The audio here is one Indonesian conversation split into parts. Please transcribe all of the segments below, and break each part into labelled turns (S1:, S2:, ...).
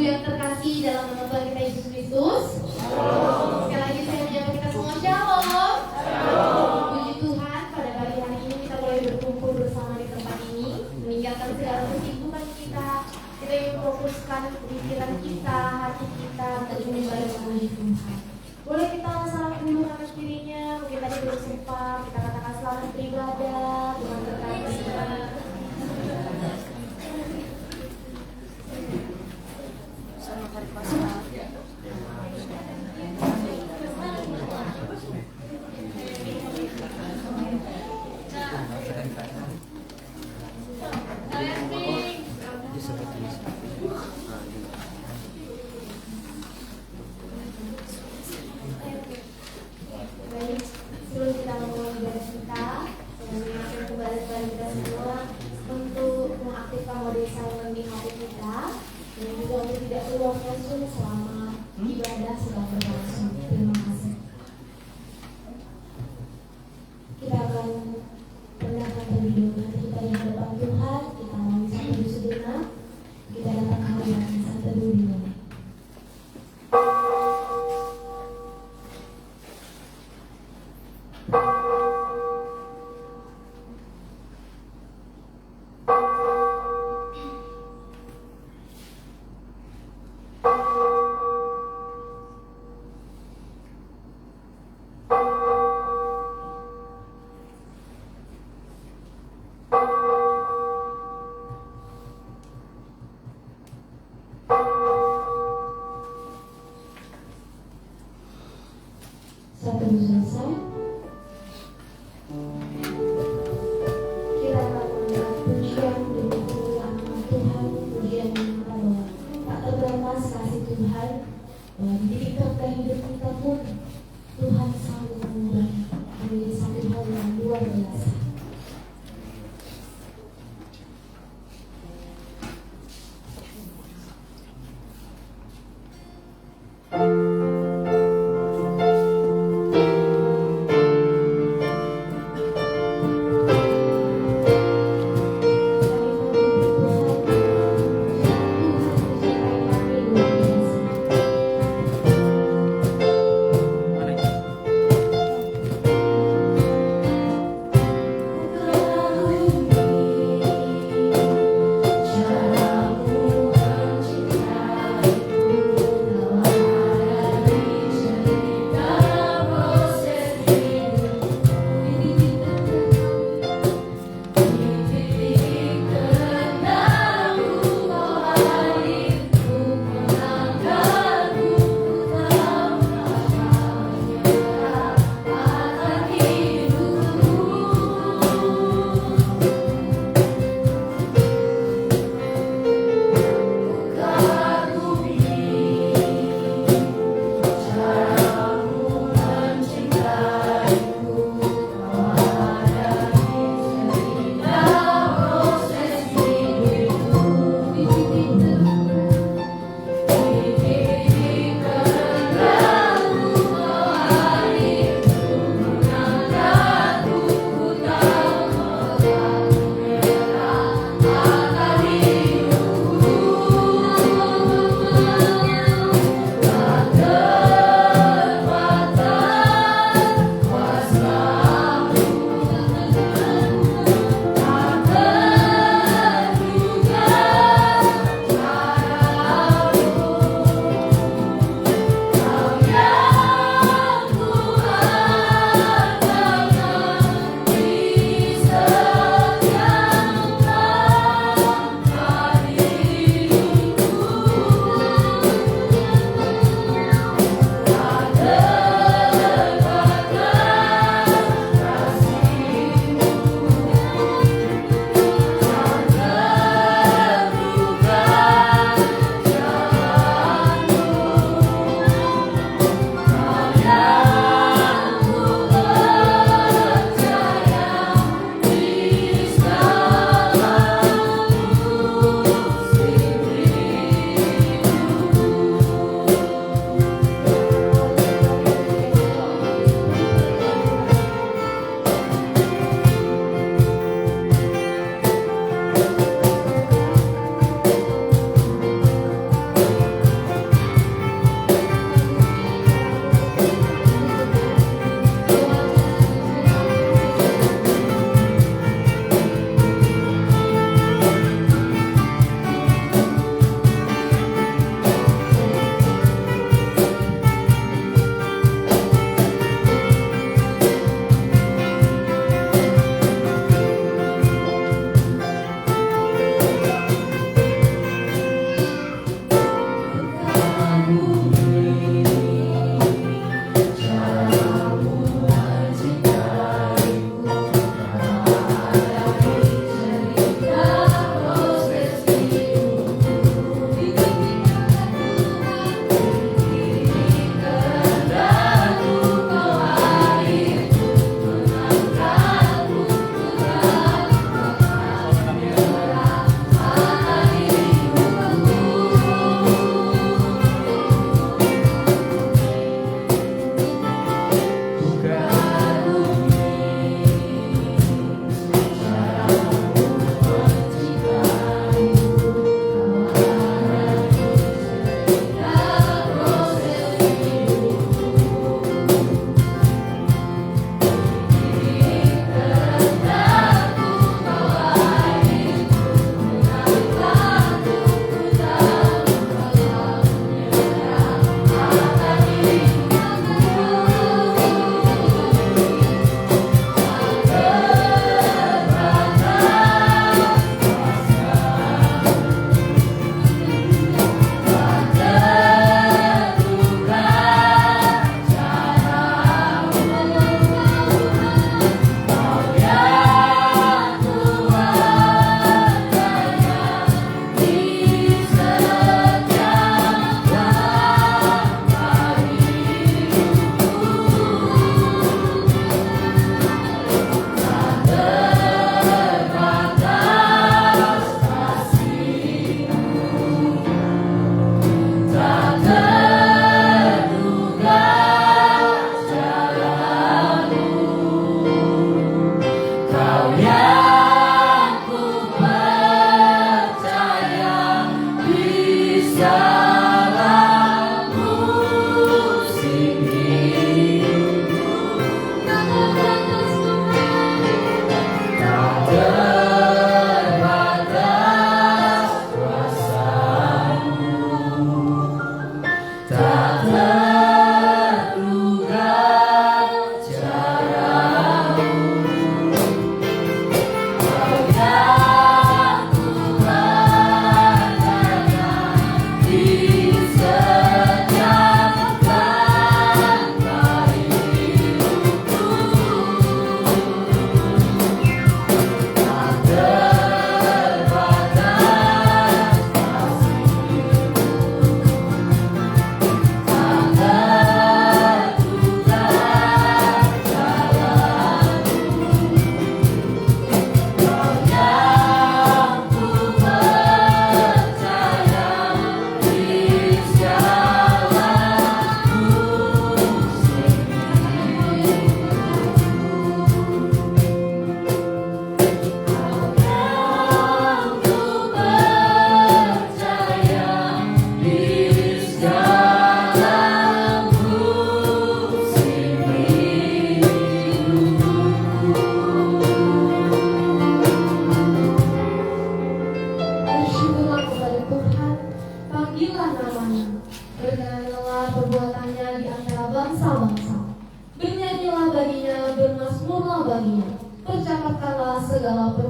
S1: yang terkasih dalam nama Tuhan kita Yesus Kristus. Sekali lagi saya menyapa kita semua shalom. Puji Tuhan, pada pagi hari ini kita boleh berkumpul bersama di tempat ini, meninggalkan segala kesibukan kita. Kita ingin fokuskan pikiran kita, hati kita untuk menyembah memuji Tuhan. Boleh kita salam dulu kanan kirinya, mungkin tadi belum sempat kita katakan selamat beribadah, Tuhan berkati.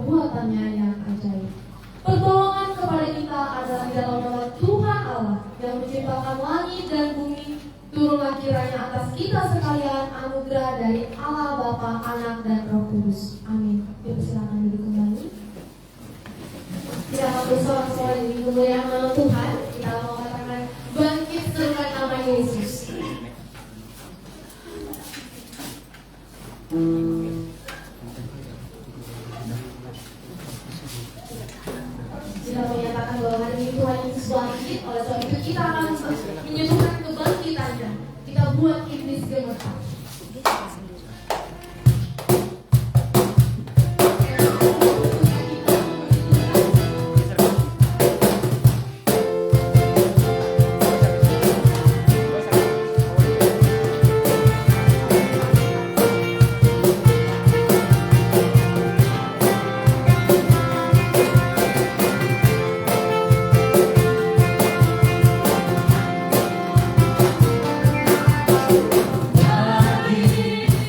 S1: perbuatannya yang ajaib. Pertolongan kepada kita adalah di dalam nama Tuhan Allah yang menciptakan langit dan bumi. Turunlah kiranya atas kita sekalian anugerah dari Allah Bapa, Anak, dan Roh Kudus. Amin. Silakan duduk kembali. Kita akan bersorak-sorai di kemuliaan nama Tuhan. Kita mau katakan bangkit serukan nama Yesus. Kita menyatakan bahwa hari ini Tuhan Yesus bangkit. Oleh sebab itu kita akan menyuguhkan kebangkitannya. Kita buat iblis gemetar.
S2: Bagi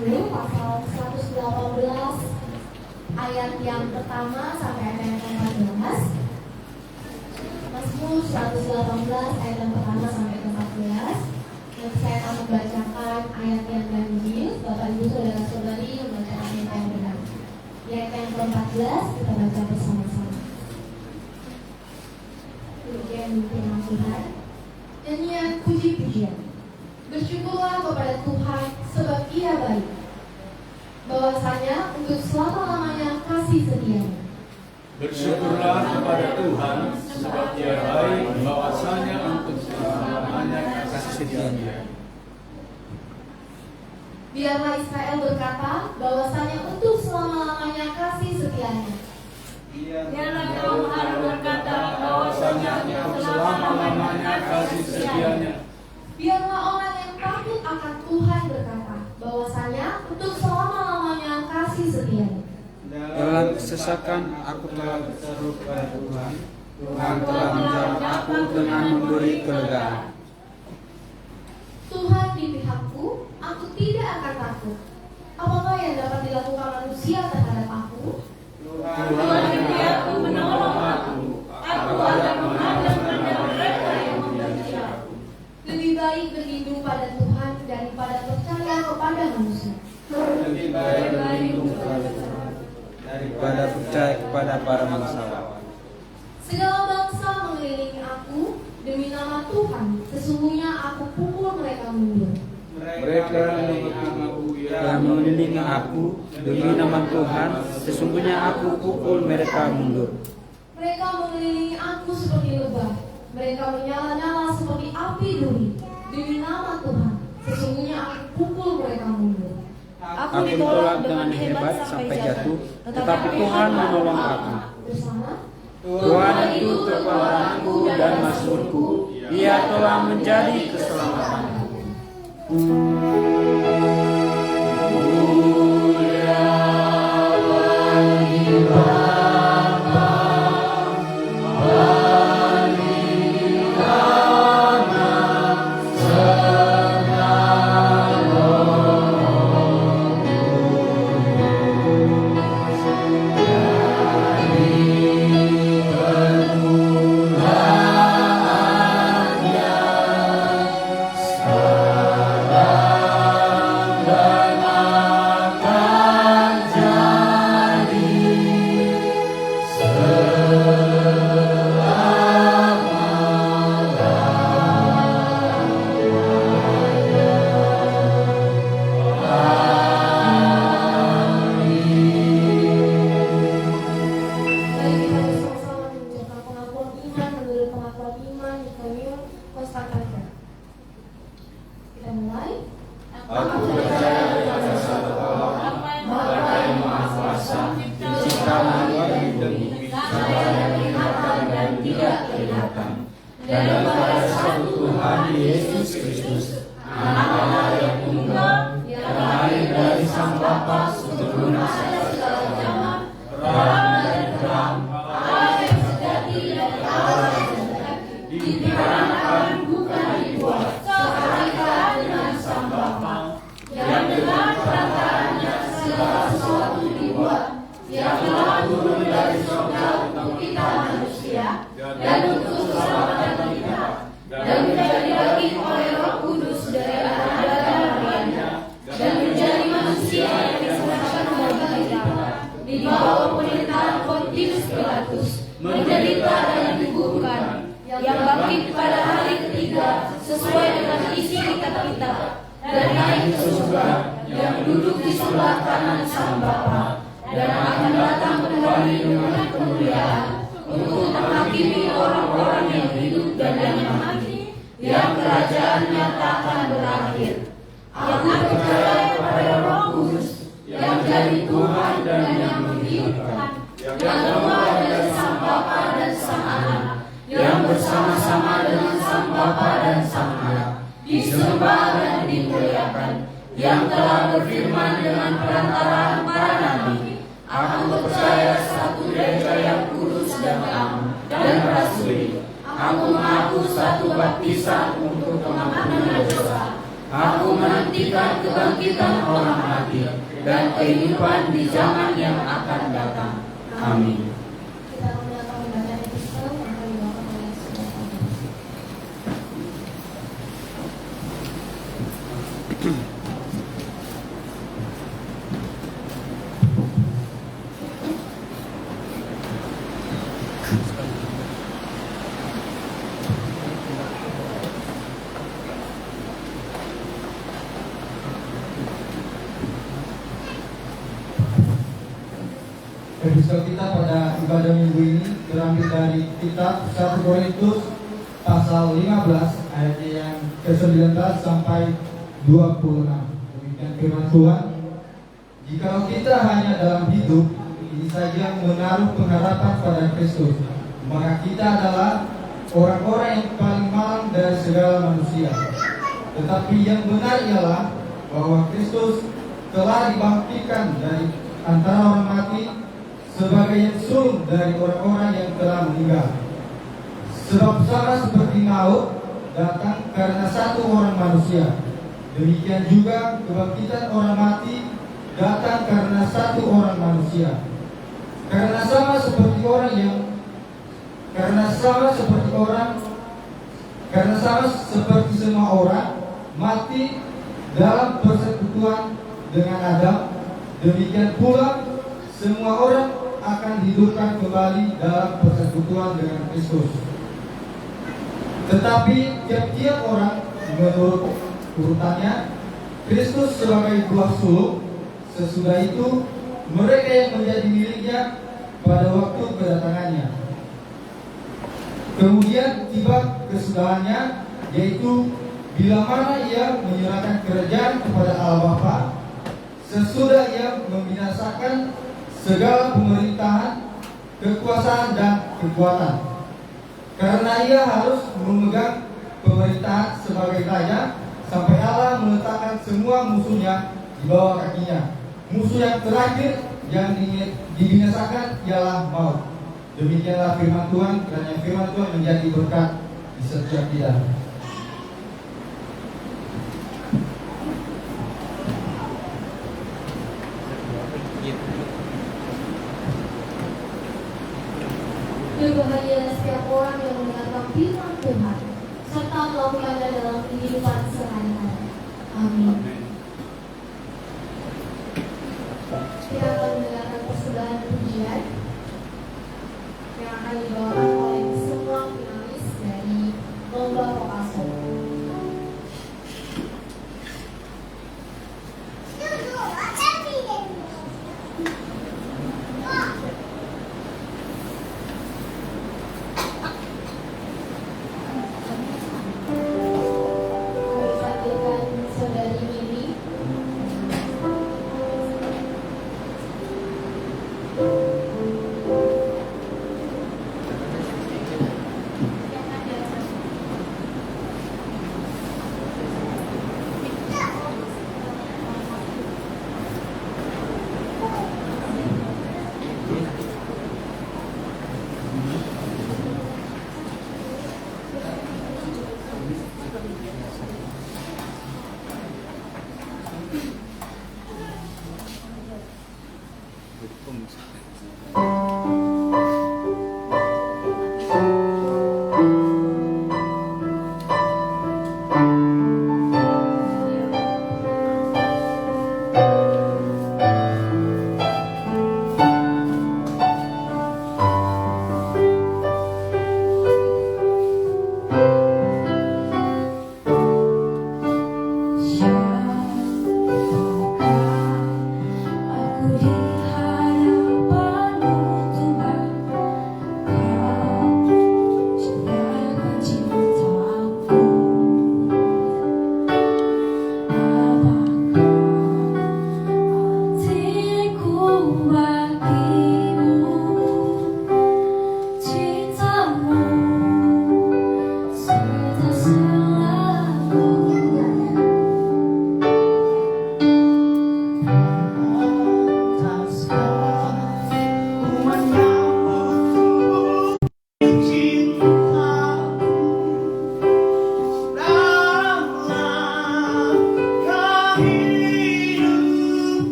S1: Mazmur pasal 118 ayat yang pertama sampai ayat yang ke-14. Mazmur 118 ayat yang pertama sampai ke-14. Dan saya akan membacakan ayat yang ganjil. Bapak Ibu saudara-saudari membacakan ayat yang benar. Di ayat yang ke-14 kita baca bersama-sama. Demikian firman Tuhan. Nyanyian puji-pujian. Bersyukurlah kepada Tuhan sebab Ia baik. Bahwasanya untuk selama-lamanya kasih setianya.
S2: Bersyukurlah kepada Tuhan sebab Ia baik, bahwasanya untuk selama-lamanya kasih setianya.
S1: Biarlah Israel berkata bahwasanya untuk selama-lamanya kasih setianya.
S3: Biarlah kaum Harun berkata bahwasanya untuk
S2: Selama-lamanya kasih setianya.
S1: Biarlah orang yang takut akan Tuhan berkata bahwasanya untuk selama-lamanya kasih setianya.
S4: Dalam kesesakan aku telah berseru kepada Tuhan. Tuhan telah menjawab aku dengan memberi kelegaan.
S1: Tuhan di pihakku, aku tidak akan takut. Apakah yang dapat dilakukan manusia terhadap aku?
S3: Tuhan di pihakku menolong aku. Aku akan menghadap pada mereka yang membenci aku.
S1: Lebih baik berlindung pada Tuhan daripada percaya kepada manusia.
S4: Lebih baik berlindung daripada percaya kepada para bangsawan.
S1: Segala bangsa mengelilingi aku demi nama Tuhan. Sesungguhnya aku pukul mereka mundur.
S4: Mereka yang mengelilingi aku demi nama Tuhan, sesungguhnya aku pukul mereka mundur.
S1: Mereka mengelilingi aku seperti lebah. Mereka menyala-nyala seperti api duri. Demi nama Tuhan, sesungguhnya aku pukul mereka mundur.
S4: Aku ditolak dengan hebat sampai jatuh, tetapi Tuhan menolong aku.
S1: Bersama
S4: Tuhan itu kekuatanku dan mazmurku, Ia telah menjadi keselamatanku.
S3: menderita dan dikuburkan, yang bangkit pada hari ketiga sesuai dengan isi kitab-kitab, dan naik ke surga, yang duduk di sebelah kanan Sang Bapa, dan akan datang kembali dengan kemuliaan untuk menghakimi orang-orang yang hidup dan yang mati, yang kerajaannya tak akan berakhir. Aku percaya kepada Roh Kudus, yang dari Tuhan dan yang menghidupkan, yang keluar dari Sang Bapa dan Sang Anak, yang bersama-sama dengan Sang Bapa dan Sang Anak, disembah dan dimuliakan, yang telah berfirman dengan perantaraan para nabi. Aku percaya satu gereja yang kudus dan am dan rasuli. Aku mengaku satu baptisan untuk pengampunan dosa. Aku menantikan memberikan kebangkitan orang mati dan kehidupan di zaman yang akan datang. Amin.
S1: Kita akan membaca episode yang akan dibawakan oleh Saudara Paulus.
S5: Episode kita pada ibadah minggu ini terambil dari kitab 1 Korintus pasal 15 ayat yang ke-19 sampai 26. Demikian firman Tuhan. Jikalau kita hanya dalam hidup ini saja menaruh pengharapan pada Kristus, maka kita adalah orang-orang yang paling malang dari segala manusia. Tetapi yang benar ialah bahwa Kristus telah dibangkitkan dari antara orang mati sebagai yang sulung dari orang-orang yang telah meninggal. Sebab sama seperti maut datang karena satu orang manusia, demikian juga kebangkitan orang mati datang karena satu orang manusia. Karena sama seperti semua orang mati dalam persekutuan dengan Adam, demikian pula semua orang akan dihidupkan kembali dalam persekutuan dengan Kristus. Tetapi tiap-tiap orang menurut urutannya, Kristus sebagai buah sulung, sesudah itu mereka yang menjadi miliknya pada waktu kedatangannya. Kemudian tiba kesudahannya, yaitu bila mana ia menyerahkan kerajaan kepada Allah Bapa, sesudah ia membinasakan segala pemerintahan, kekuasaan dan kekuatan. Karena ia harus memegang pemerintahan sebagai raja sampai Allah meletakkan semua musuhnya di bawah kakinya. Musuh yang terakhir yang dibinasakan ialah maut. Demikianlah firman Tuhan, kiranya firman Tuhan menjadi berkat di setiap kita.
S1: Berbahagia setiap orang yang mendengarkan firman Tuhan serta melakukannya dalam kehidupan sehari-hari. Amin. Kita akan mendengarkan persembahan pujian yang akan dibawakan oleh semua finalis dari lomba vokal solo.
S3: Amin.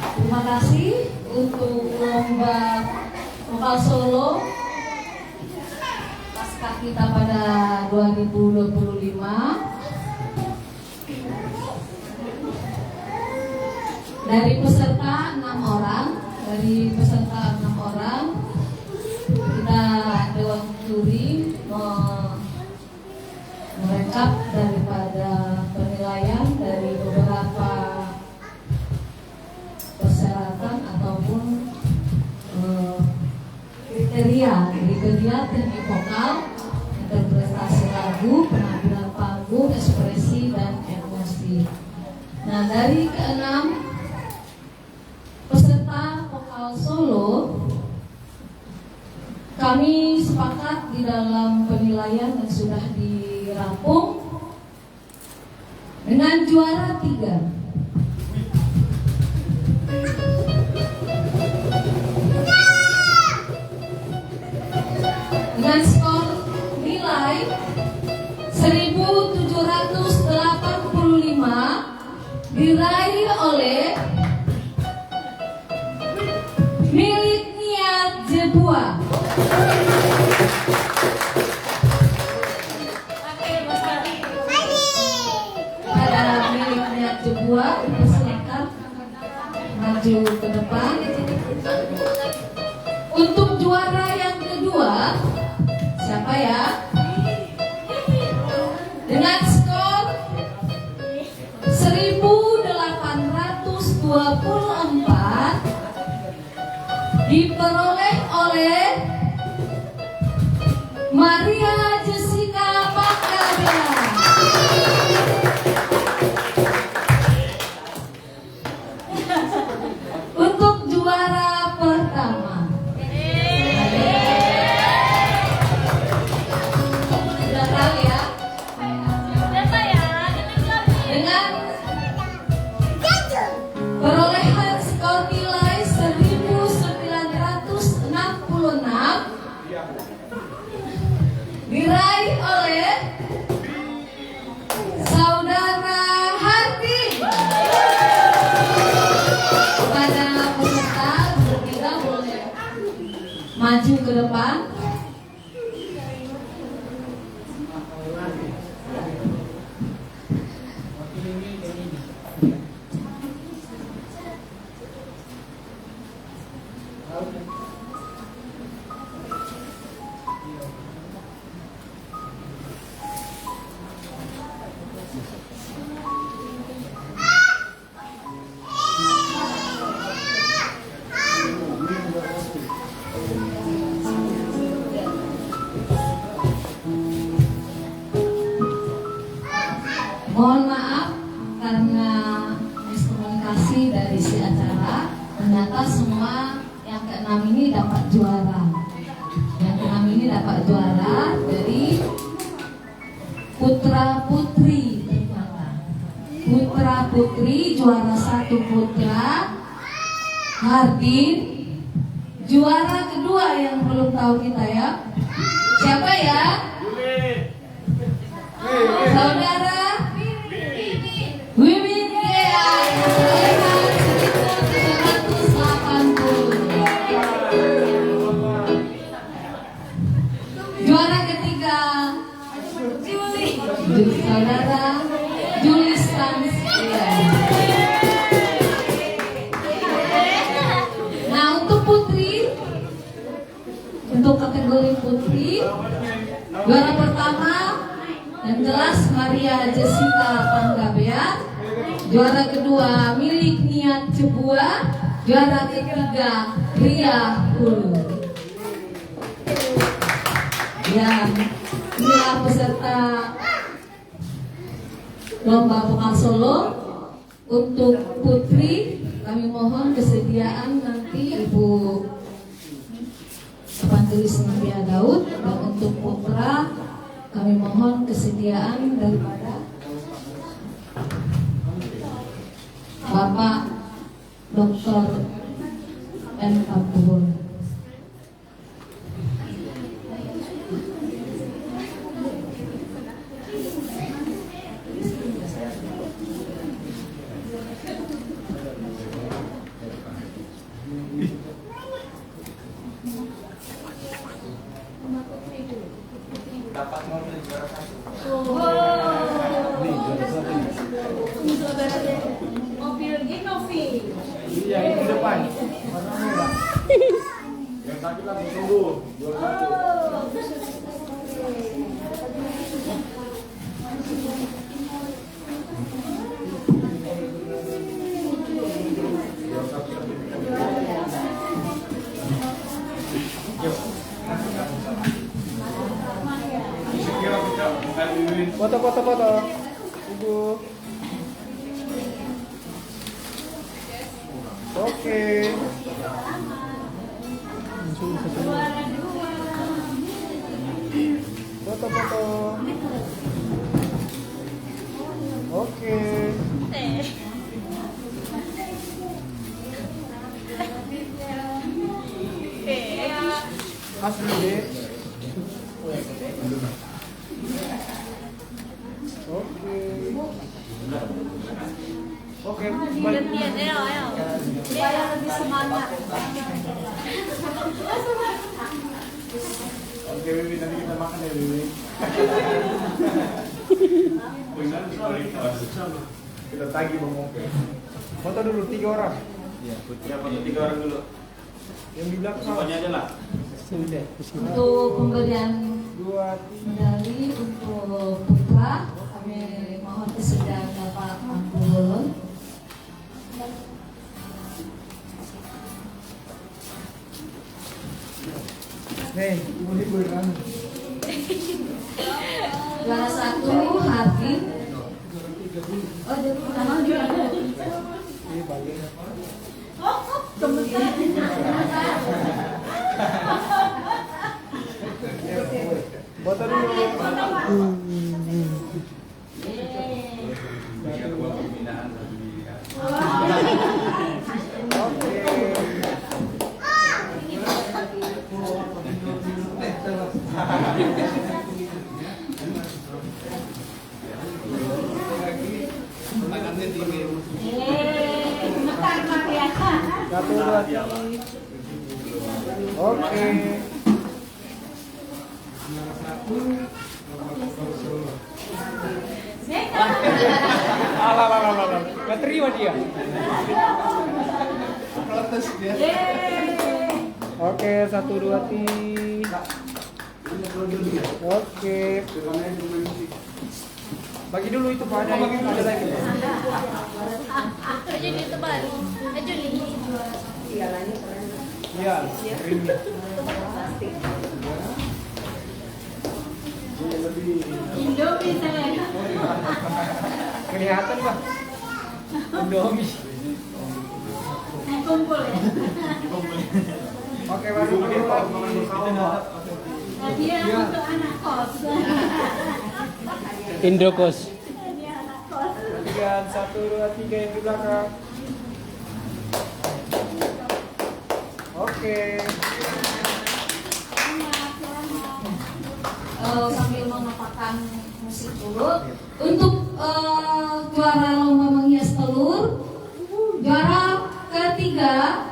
S3: Terima kasih untuk lomba vokal solo pasca kita pada 2025. Dari peserta 6 orang, kita Dewan Juri merekap daripada penilaian dari beberapa persyaratan ataupun kriteria teknik vokal, interpretasi lagu, penampilan panggung, ekspresi dan emosi. Nah, dari keenam peserta vokal solo, kami sepakat di dalam penilaian yang sudah dirampung dengan juara 3. Dengan skor nilai 1785 diraih oleh Milik Niat Jebua. Pada Milik Niat Jebua, dipersilakan maju ke depan. Untuk juara yang kedua, siapa ya? Dengan skor 1824 diperoleh oleh Maria Jessica Panggabean. Untuk juara pertama, sudah tahu ya? Dengan perolehan skor nilai 1966 diraih oleh Saudara Hardi. Kepada peserta bertiga boleh maju ke depan. Mohon maaf karena miskomunikasi dari si acara. Ternyata semua yang keenam ini dapat juara. Yang keenam ini dapat juara dari putra putri. Putra putri juara 1 Putra Hardin. Juara kedua yang belum tahu kita ya. Siapa ya? Saudara Wiwin Gea yang perolehan 1780. Juara ketiga Saudara Julis Tansia. Nah, untuk putri, untuk kategori putri, juara pertama yang jelas Maria Jessica Panggabean. Juara kedua Milik Niat Jebua. Juara ketiga Ria Hulu. Ya, inilah peserta lomba vokal solo. Untuk putri kami mohon kesediaan nanti Ibu Evangelis Nabia Daud, dan untuk putra kami mohon kesediaan daripada Bapak Dr. M. Abdul.
S2: dapat mobil juara 1.
S3: Mobil Genovi.
S2: Iya, itu depan. Warna merah. Yang tadi kan tunggu juara 1.
S4: Foto. Ibu. Oke. Foto. Oke. Asli deh. Oke, balik.
S3: Supaya lebih semangat.
S2: Oke, Wiwi, nanti kita makan ya, Wiwi. Kita tagih Bang Oke.
S4: Foto dulu 3 orang.
S2: Ya, foto 3 orang dulu.
S4: Yang di belakang
S2: Semuanya aja lah.
S4: sudah.
S3: Untuk pemberian
S4: 2,
S3: medali untuk putra, kami mohon kesediaan Bapak Ampun.
S5: Nih, ibu libur kan?
S3: Juara 1 Hardi. Oh, jadi pertama dia.
S4: ini balik. Foto dulu. Satu, dua, tiga. Oke. Alah. Gak terima dia. Oke, 1, 2, 3. Oke. Bagi dulu itu Pak, ada lagi.
S3: Aja di tebal. Aja di.
S4: Iya. Ini.
S3: Indomie saya.
S4: Kelihatan Pak. Indomie.
S3: Kumpul ya.
S4: Oke, baru dulu lagi.
S3: Hadiah untuk anak kos.
S4: Indokos.
S3: Hadiah anak kos.
S4: Kemudian 1, 2, 3 yang di belakang. Oke.
S3: Sambil mengapakkan musik dulu. Untuk juara lomba menghias telur, juara ketiga,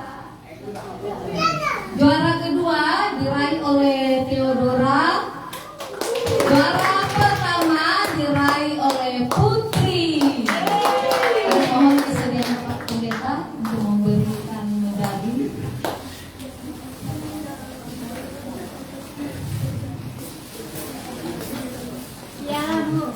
S3: juara kedua diraih oleh Theodora, juara pertama diraih oleh Putri. Kami mohon kesediaan Pak Pendeta untuk memberikan medali. Ya, Bu.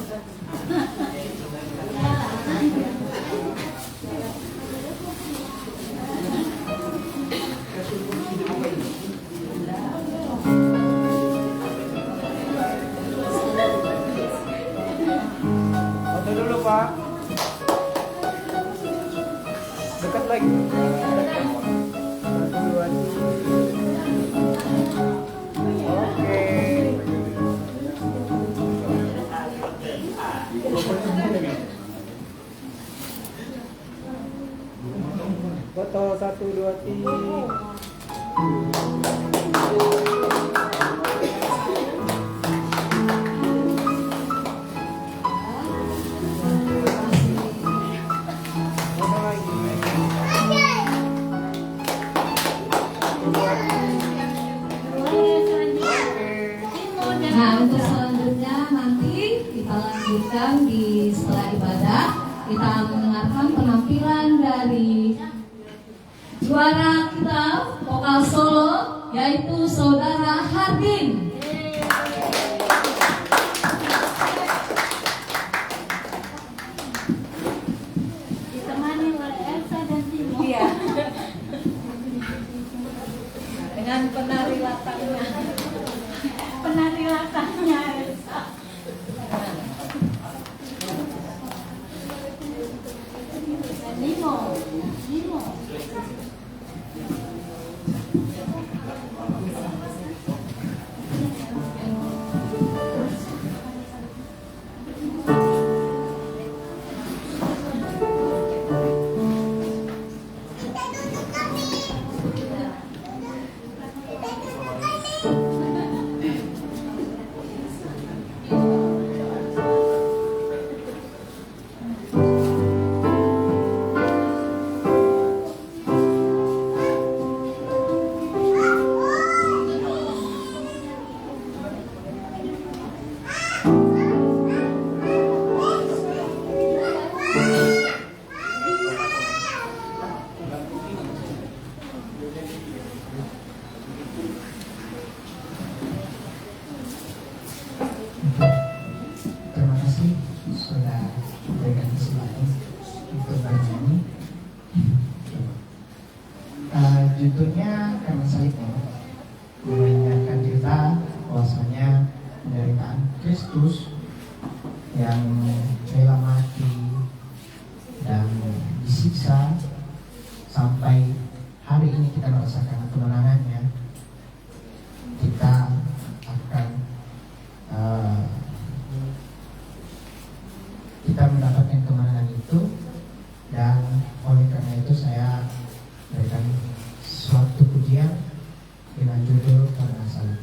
S4: Foto dulu Pak. Dekat lagi. 1, 2, 3. Oke. Foto 1, 2, 3. Foto lagi. Oke.
S3: Nah, untuk selanjutnya
S6: Kristus yang rela mati dan disiksa sampai hari ini kita merasakan kemenangannya, kita akan kita mendapatkan kemenangan itu. Dan oleh karena itu saya berikan suatu pujian dengan judul Karena Salib.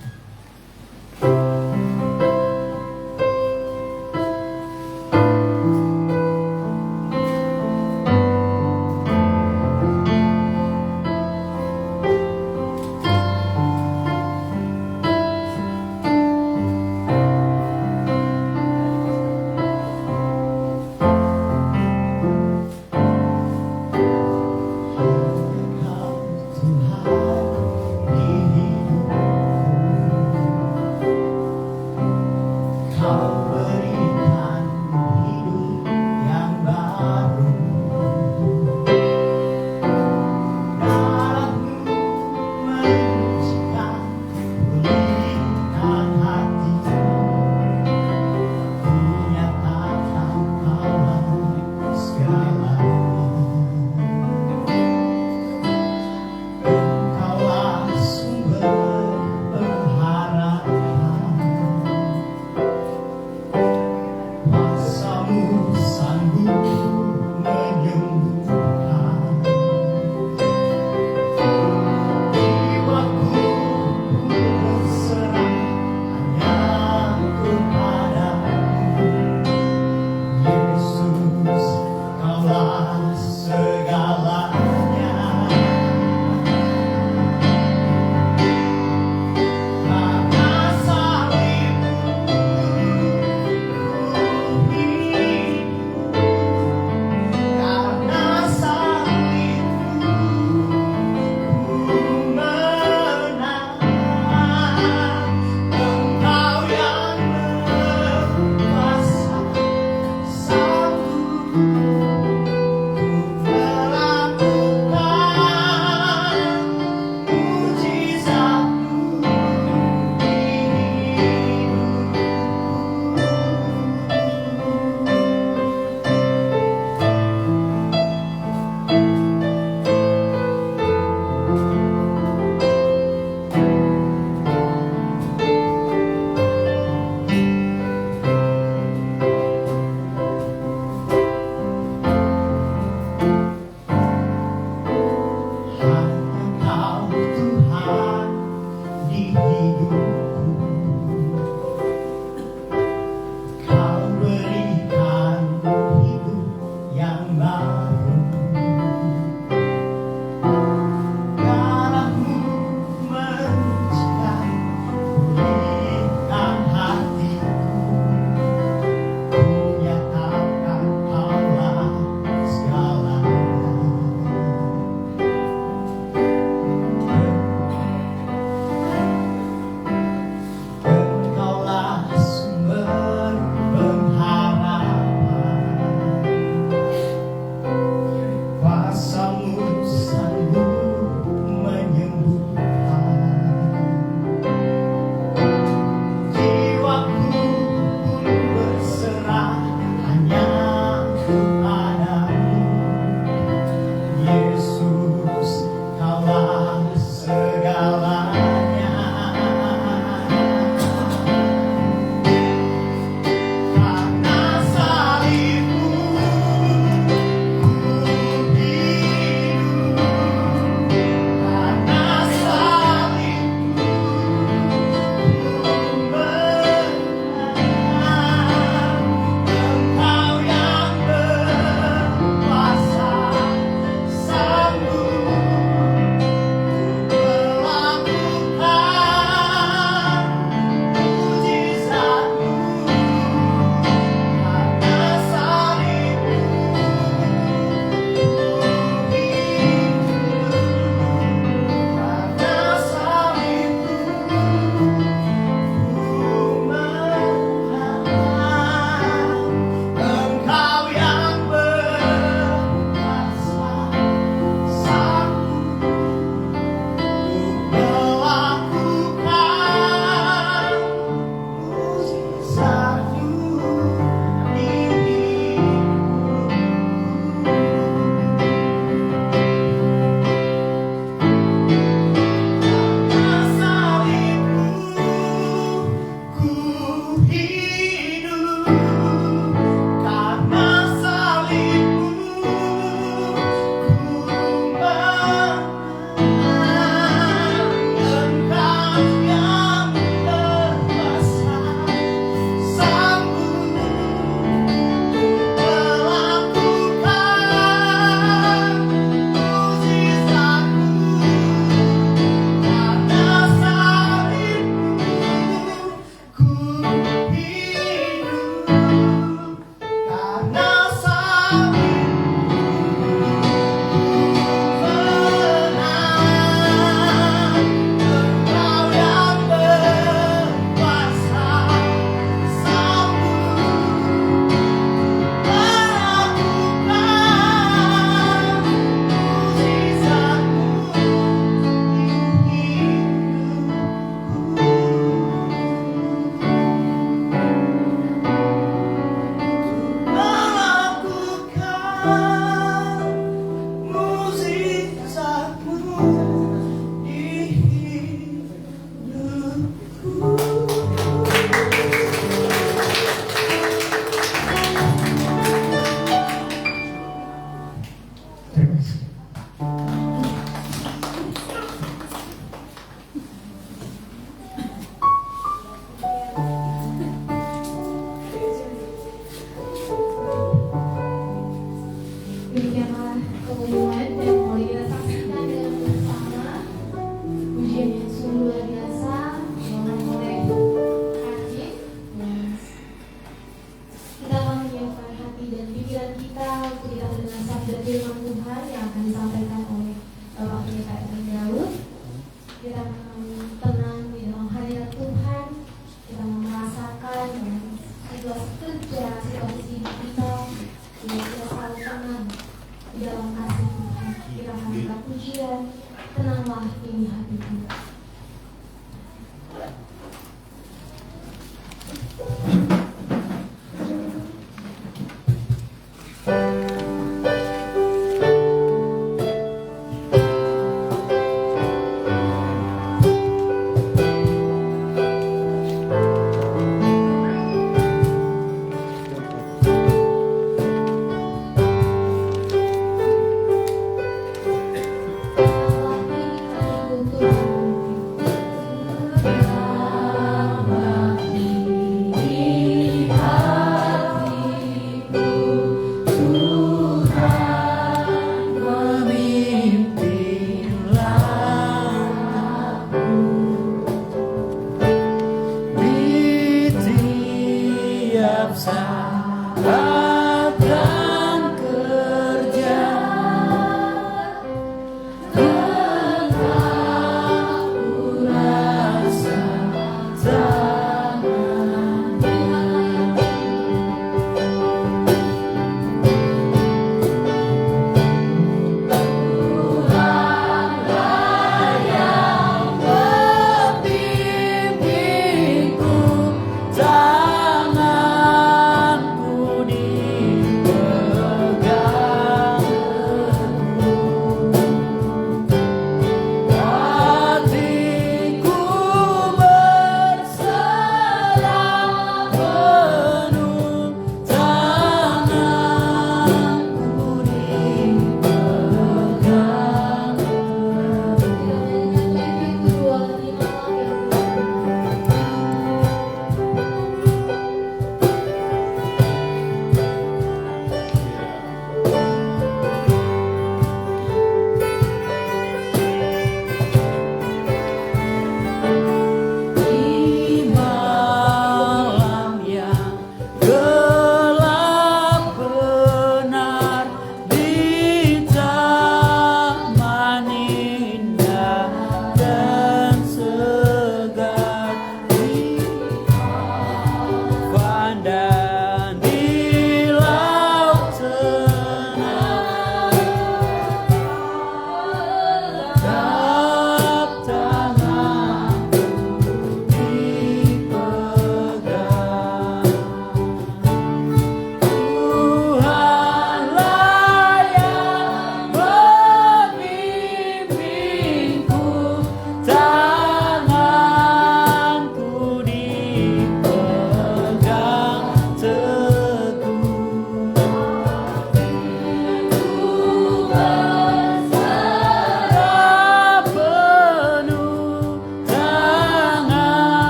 S1: Jangan situasi hidup kita kita selalu tenang di dalam kasih Tuhan. Kita hantar pujian, tenanglah ini hatiku.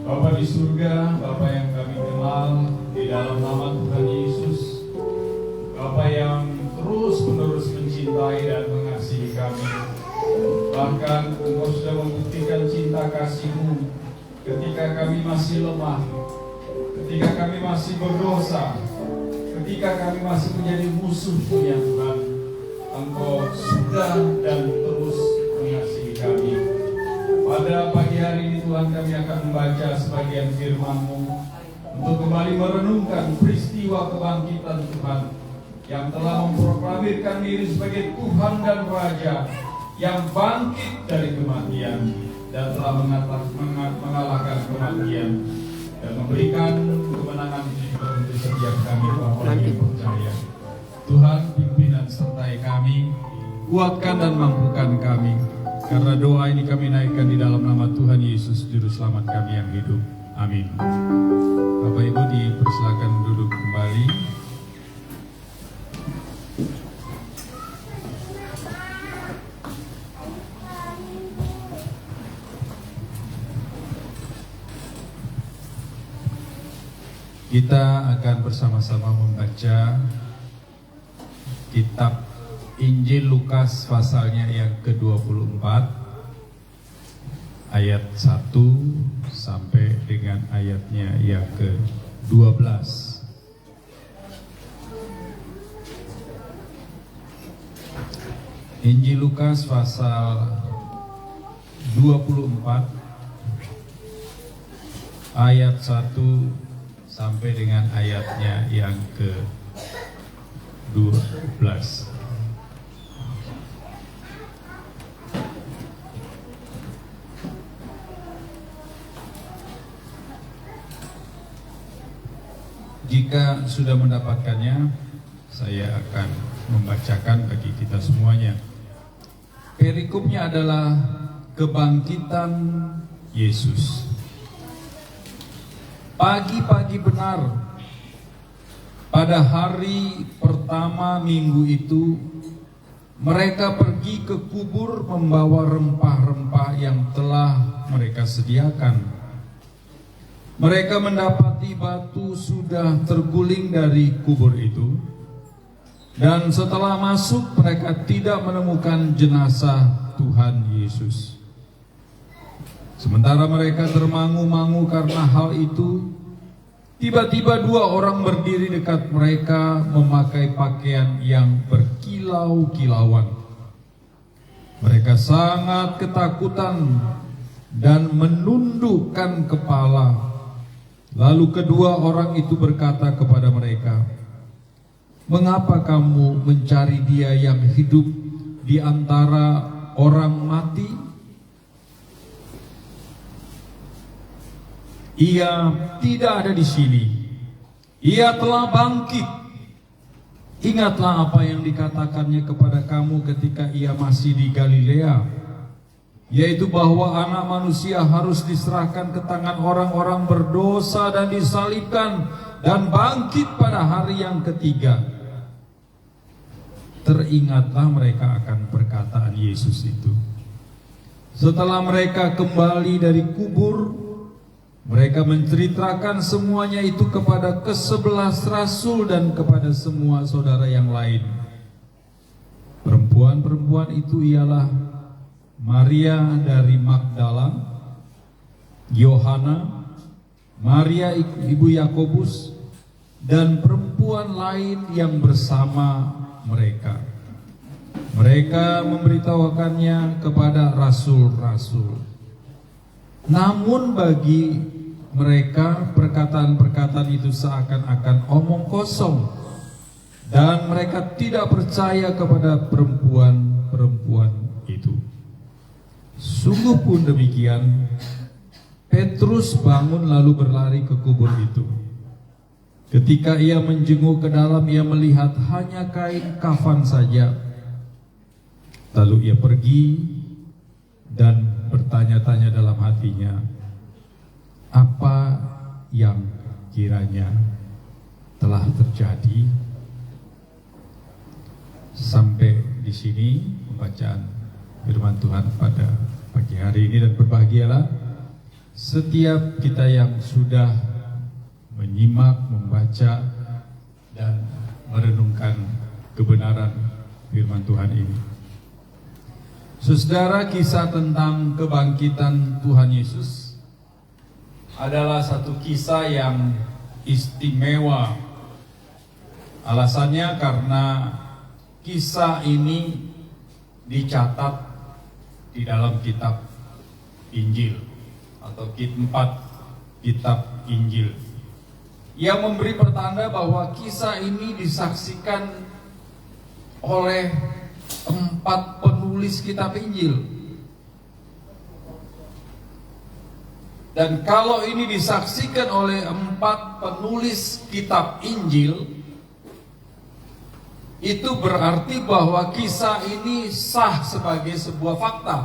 S7: Bapa di surga, Bapa yang kami kenal di dalam nama Tuhan Yesus, Bapa yang terus-menerus mencintai dan mengasihi kami. Bahkan Engkau sudah membuktikan cinta kasih-Mu ketika kami masih lemah, ketika kami masih berdosa, ketika kami masih menjadi musuh-Mu ya Tuhan. Engkau sudah dan terus mengasihi kami. Pada pagi hari ini Tuhan, kami akan membaca sebagian firman-Mu untuk kembali merenungkan peristiwa kebangkitan Tuhan yang telah memproklamirkan diri sebagai Tuhan dan Raja yang bangkit dari kematian dan telah mengalahkan kematian dan memberikan kemenangan hidup untuk setiap kami orang yang percaya. Tuhan, pimpin dan sertai kami, kuatkan dan mampukan kami. Karena doa ini kami naikkan di dalam nama Tuhan Yesus, Juru Selamat kami yang hidup. Amin. Bapak Ibu dipersilakan duduk kembali. Kita Kita akan bersama-sama membaca kitab Injil Lukas pasalnya yang ke-24 ayat 1 sampai dengan ayatnya yang ke-12. Injil Lukas pasal 24 ayat 1 sampai dengan ayatnya yang ke-12. Jika sudah mendapatkannya, saya akan membacakan bagi kita semuanya. Perikopnya adalah kebangkitan Yesus. Pagi-pagi benar, pada hari pertama minggu itu, mereka pergi ke kubur membawa rempah-rempah yang telah mereka sediakan. Mereka mendapati batu sudah terguling dari kubur itu, dan setelah masuk mereka tidak menemukan jenazah Tuhan Yesus. Sementara mereka termangu-mangu karena hal itu, tiba-tiba dua orang berdiri dekat mereka memakai pakaian yang berkilau-kilauan. Mereka sangat ketakutan dan menundukkan kepala. Lalu kedua orang itu berkata kepada mereka, "Mengapa kamu mencari Dia yang hidup di antara orang mati? Ia tidak ada di sini. Ia telah bangkit. Ingatlah apa yang dikatakannya kepada kamu ketika Ia masih di Galilea, yaitu bahwa Anak Manusia harus diserahkan ke tangan orang-orang berdosa dan disalibkan dan bangkit pada hari yang ketiga." Teringatlah mereka akan perkataan Yesus itu. Setelah mereka kembali dari kubur, mereka menceritakan semuanya itu kepada ke-11 rasul dan kepada semua saudara yang lain. Perempuan-perempuan itu ialah Maria dari Magdala, Yohana, Maria ibu Yakobus, dan perempuan lain yang bersama mereka. Mereka memberitahukannya kepada rasul-rasul. Namun bagi mereka perkataan-perkataan itu seakan-akan omong kosong, dan mereka tidak percaya kepada perempuan-perempuan itu. Sungguh pun demikian, Petrus bangun lalu berlari ke kubur itu. Ketika ia menjenguk ke dalam, ia melihat hanya kain kafan saja. Lalu ia pergi dan bertanya-tanya dalam hatinya, apa yang kiranya telah terjadi. Sampai di sini pembacaan firman Tuhan pada pagi hari ini, dan berbahagialah setiap kita yang sudah menyimak, membaca, dan merenungkan kebenaran firman Tuhan ini. Saudara, kisah tentang kebangkitan Tuhan Yesus adalah satu kisah yang istimewa. Alasannya karena kisah ini dicatat di dalam kitab Injil atau 4 kitab Injil, yang memberi pertanda bahwa kisah ini disaksikan oleh 4 penulis kitab Injil. Dan kalau ini disaksikan oleh 4 penulis kitab Injil, itu berarti bahwa kisah ini sah sebagai sebuah fakta.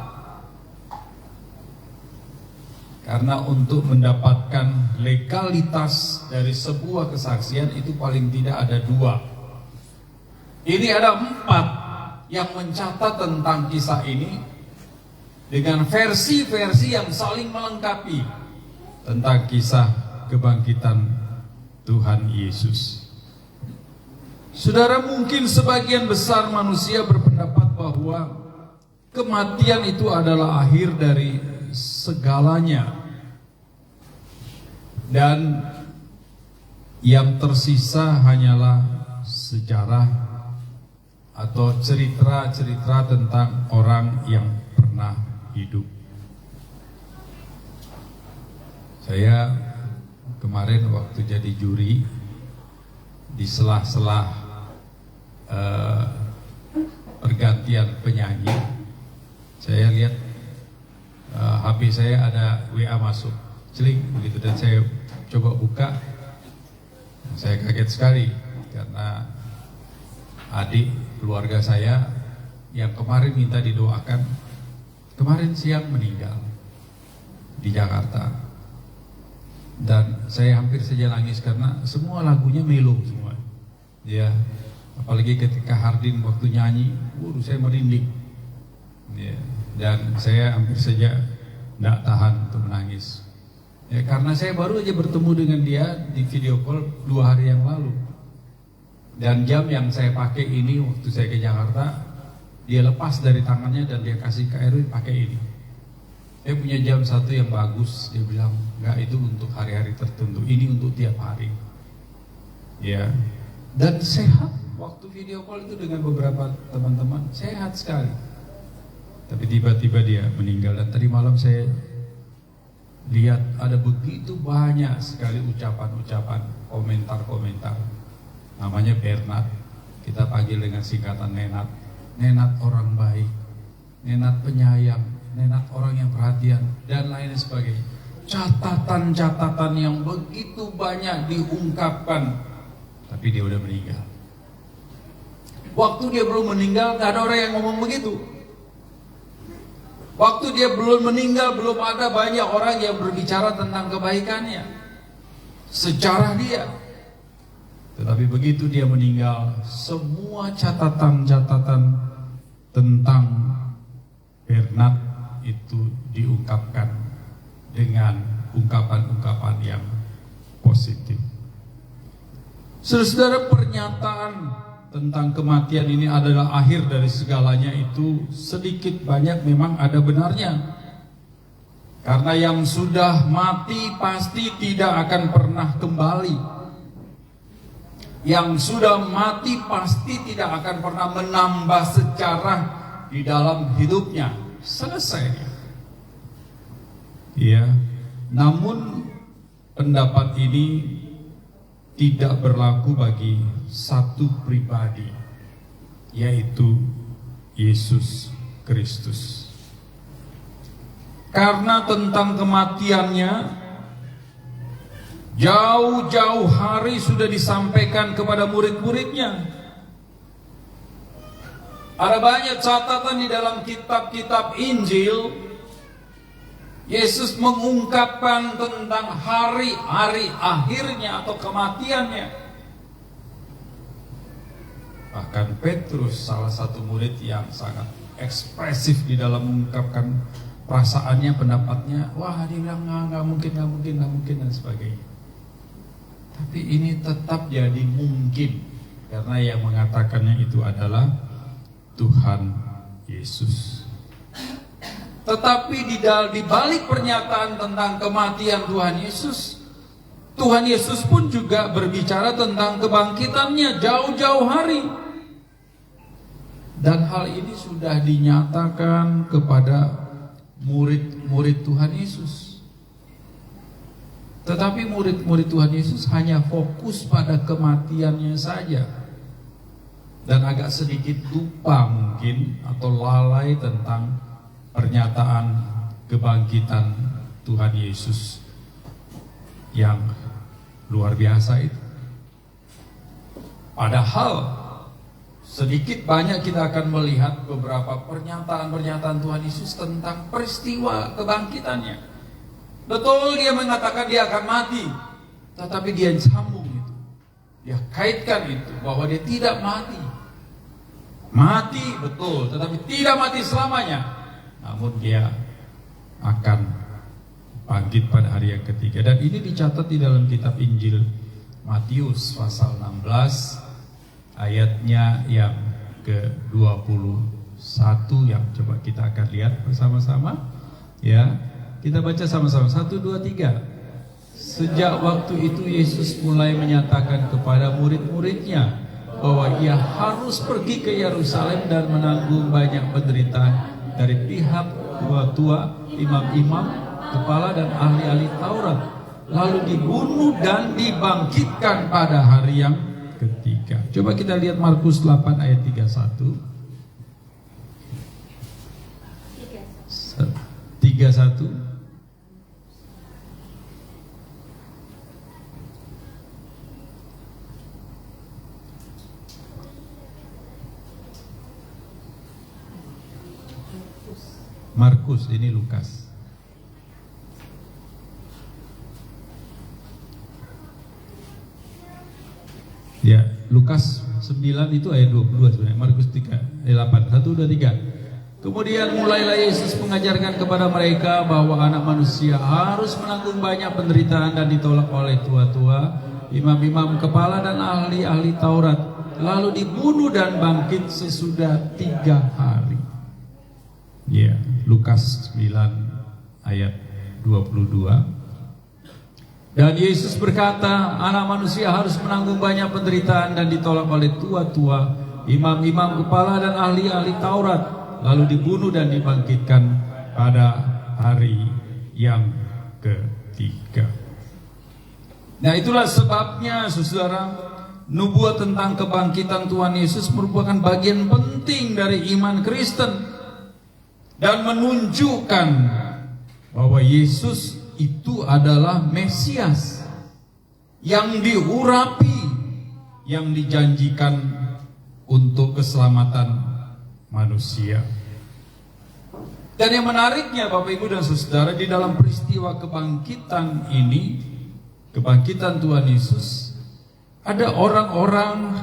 S7: Karena untuk mendapatkan legalitas dari sebuah kesaksian itu paling tidak ada 2. Ini ada 4 yang mencatat tentang kisah ini dengan versi-versi yang saling melengkapi tentang kisah kebangkitan Tuhan Yesus. Saudara, mungkin sebagian besar manusia berpendapat bahwa kematian itu adalah akhir dari segalanya, dan yang tersisa hanyalah sejarah atau cerita-cerita tentang orang yang pernah hidup. Saya kemarin waktu jadi juri, di sela-sela pergantian penyanyi, saya lihat HP saya ada WA masuk, celing begitu, dan saya coba buka. Saya kaget sekali karena adik keluarga saya yang kemarin minta didoakan, kemarin siang meninggal di Jakarta. Dan saya hampir saja nangis karena semua lagunya melo semua. Ya, apalagi ketika Hardin waktu nyanyi, saya merinding. Ya, dan saya hampir saja tidak tahan untuk menangis. Ya, karena saya baru aja bertemu dengan dia di video call 2 hari yang lalu. Dan jam yang saya pakai ini waktu saya ke Jakarta, dia lepas dari tangannya dan dia kasih ke Erwin, pakai ini. Saya punya jam satu yang bagus, dia bilang, enggak, itu untuk hari-hari tertentu, ini untuk tiap hari. Ya, dan sehat. Waktu video call itu dengan beberapa teman-teman, sehat sekali. Tapi tiba-tiba dia meninggal, dan tadi malam saya lihat ada begitu banyak sekali ucapan-ucapan, komentar-komentar. Namanya Bernard, kita panggil dengan singkatan Nenat. Nenat orang baik, Nenat penyayang, Nenat orang yang perhatian, dan lain sebagainya. Catatan-catatan yang begitu banyak diungkapkan, tapi dia udah meninggal. Waktu dia belum meninggal, gak ada orang yang ngomong begitu. Waktu dia belum meninggal, belum ada banyak orang yang berbicara tentang kebaikannya, sejarah dia. Tetapi begitu dia meninggal, semua catatan-catatan tentang Bernard itu diungkapkan dengan ungkapan-ungkapan yang positif. Saudara, pernyataan tentang kematian ini adalah akhir dari segalanya itu sedikit banyak memang ada benarnya. Karena yang sudah mati pasti tidak akan pernah kembali. Yang sudah mati pasti tidak akan pernah menambah sejarah di dalam hidupnya. Selesai. Ya, namun pendapat ini tidak berlaku bagi satu pribadi, yaitu Yesus Kristus. Karena tentang kematiannya jauh-jauh hari sudah disampaikan kepada murid-muridnya. Ada banyak catatan di dalam kitab-kitab Injil. Yesus mengungkapkan tentang hari-hari akhirnya atau kematiannya. Bahkan Petrus, salah satu murid yang sangat ekspresif di dalam mengungkapkan perasaannya, pendapatnya, wah dia bilang nggak mungkin dan sebagainya. Tapi ini tetap jadi mungkin karena yang mengatakannya itu adalah Tuhan Yesus. Tetapi di balik pernyataan tentang kematian Tuhan Yesus pun juga berbicara tentang kebangkitannya jauh-jauh hari. Dan hal ini sudah dinyatakan kepada murid-murid Tuhan Yesus. Tetapi murid-murid Tuhan Yesus hanya fokus pada kematiannya saja. Dan agak sedikit lupa mungkin atau lalai tentang pernyataan kebangkitan Tuhan Yesus yang luar biasa itu. Padahal sedikit banyak kita akan melihat beberapa pernyataan-pernyataan Tuhan Yesus tentang peristiwa kebangkitannya. Betul, dia mengatakan dia akan mati, tetapi dia sambung itu, dia kaitkan itu bahwa dia tidak mati. Mati betul, tetapi tidak mati selamanya. Namun dia akan bangkit pada hari yang ketiga. Dan ini dicatat di dalam kitab Injil Matius pasal 16 ayatnya yang ke-21 yang coba kita akan lihat bersama-sama ya. Kita baca sama-sama 1, 2, 3. Sejak waktu itu Yesus mulai menyatakan kepada murid-muridnya bahwa ia harus pergi ke Yerusalem dan menanggung banyak penderitaan dari pihak tua-tua, imam-imam, kepala dan ahli-ahli Taurat, lalu dibunuh dan dibangkitkan pada hari yang ketiga. Coba kita lihat Markus 8 ayat 31. 31. Markus, ini Lukas. Ya, Lukas 9 itu ayat 22 sebenarnya. Markus 3 ayat 8. 1, 2, 3. Kemudian mulailah Yesus mengajarkan kepada mereka bahwa anak manusia harus menanggung banyak penderitaan dan ditolak oleh tua-tua, imam-imam, kepala dan ahli-ahli Taurat, lalu dibunuh dan bangkit sesudah 3 hari. Ya, Lukas 9 ayat 22. Dan Yesus berkata, anak manusia harus menanggung banyak penderitaan dan ditolak oleh tua-tua, imam-imam, kepala dan ahli-ahli Taurat, lalu dibunuh dan dibangkitkan pada hari yang ketiga. Nah, itulah sebabnya saudara, nubuat tentang kebangkitan Tuhan Yesus merupakan bagian penting dari iman Kristen dan menunjukkan bahwa Yesus itu adalah Mesias yang diurapi, yang dijanjikan untuk keselamatan manusia. Dan yang menariknya Bapak Ibu dan Saudara, di dalam peristiwa kebangkitan ini, kebangkitan Tuhan Yesus, ada orang-orang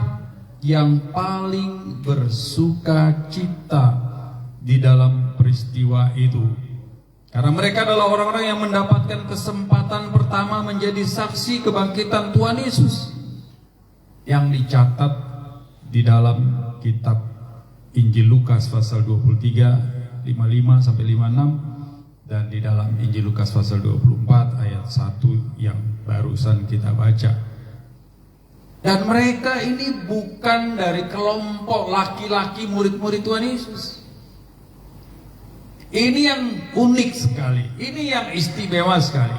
S7: yang paling bersuka cita di dalam peristiwa itu. Karena mereka adalah orang-orang yang mendapatkan kesempatan pertama menjadi saksi kebangkitan Tuhan Yesus yang dicatat di dalam kitab Injil Lukas pasal 23 55 sampai 56 dan di dalam Injil Lukas pasal 24 ayat 1 yang barusan kita baca. Dan mereka ini bukan dari kelompok laki-laki murid-murid Tuhan Yesus. Ini yang unik sekali, ini yang istimewa sekali.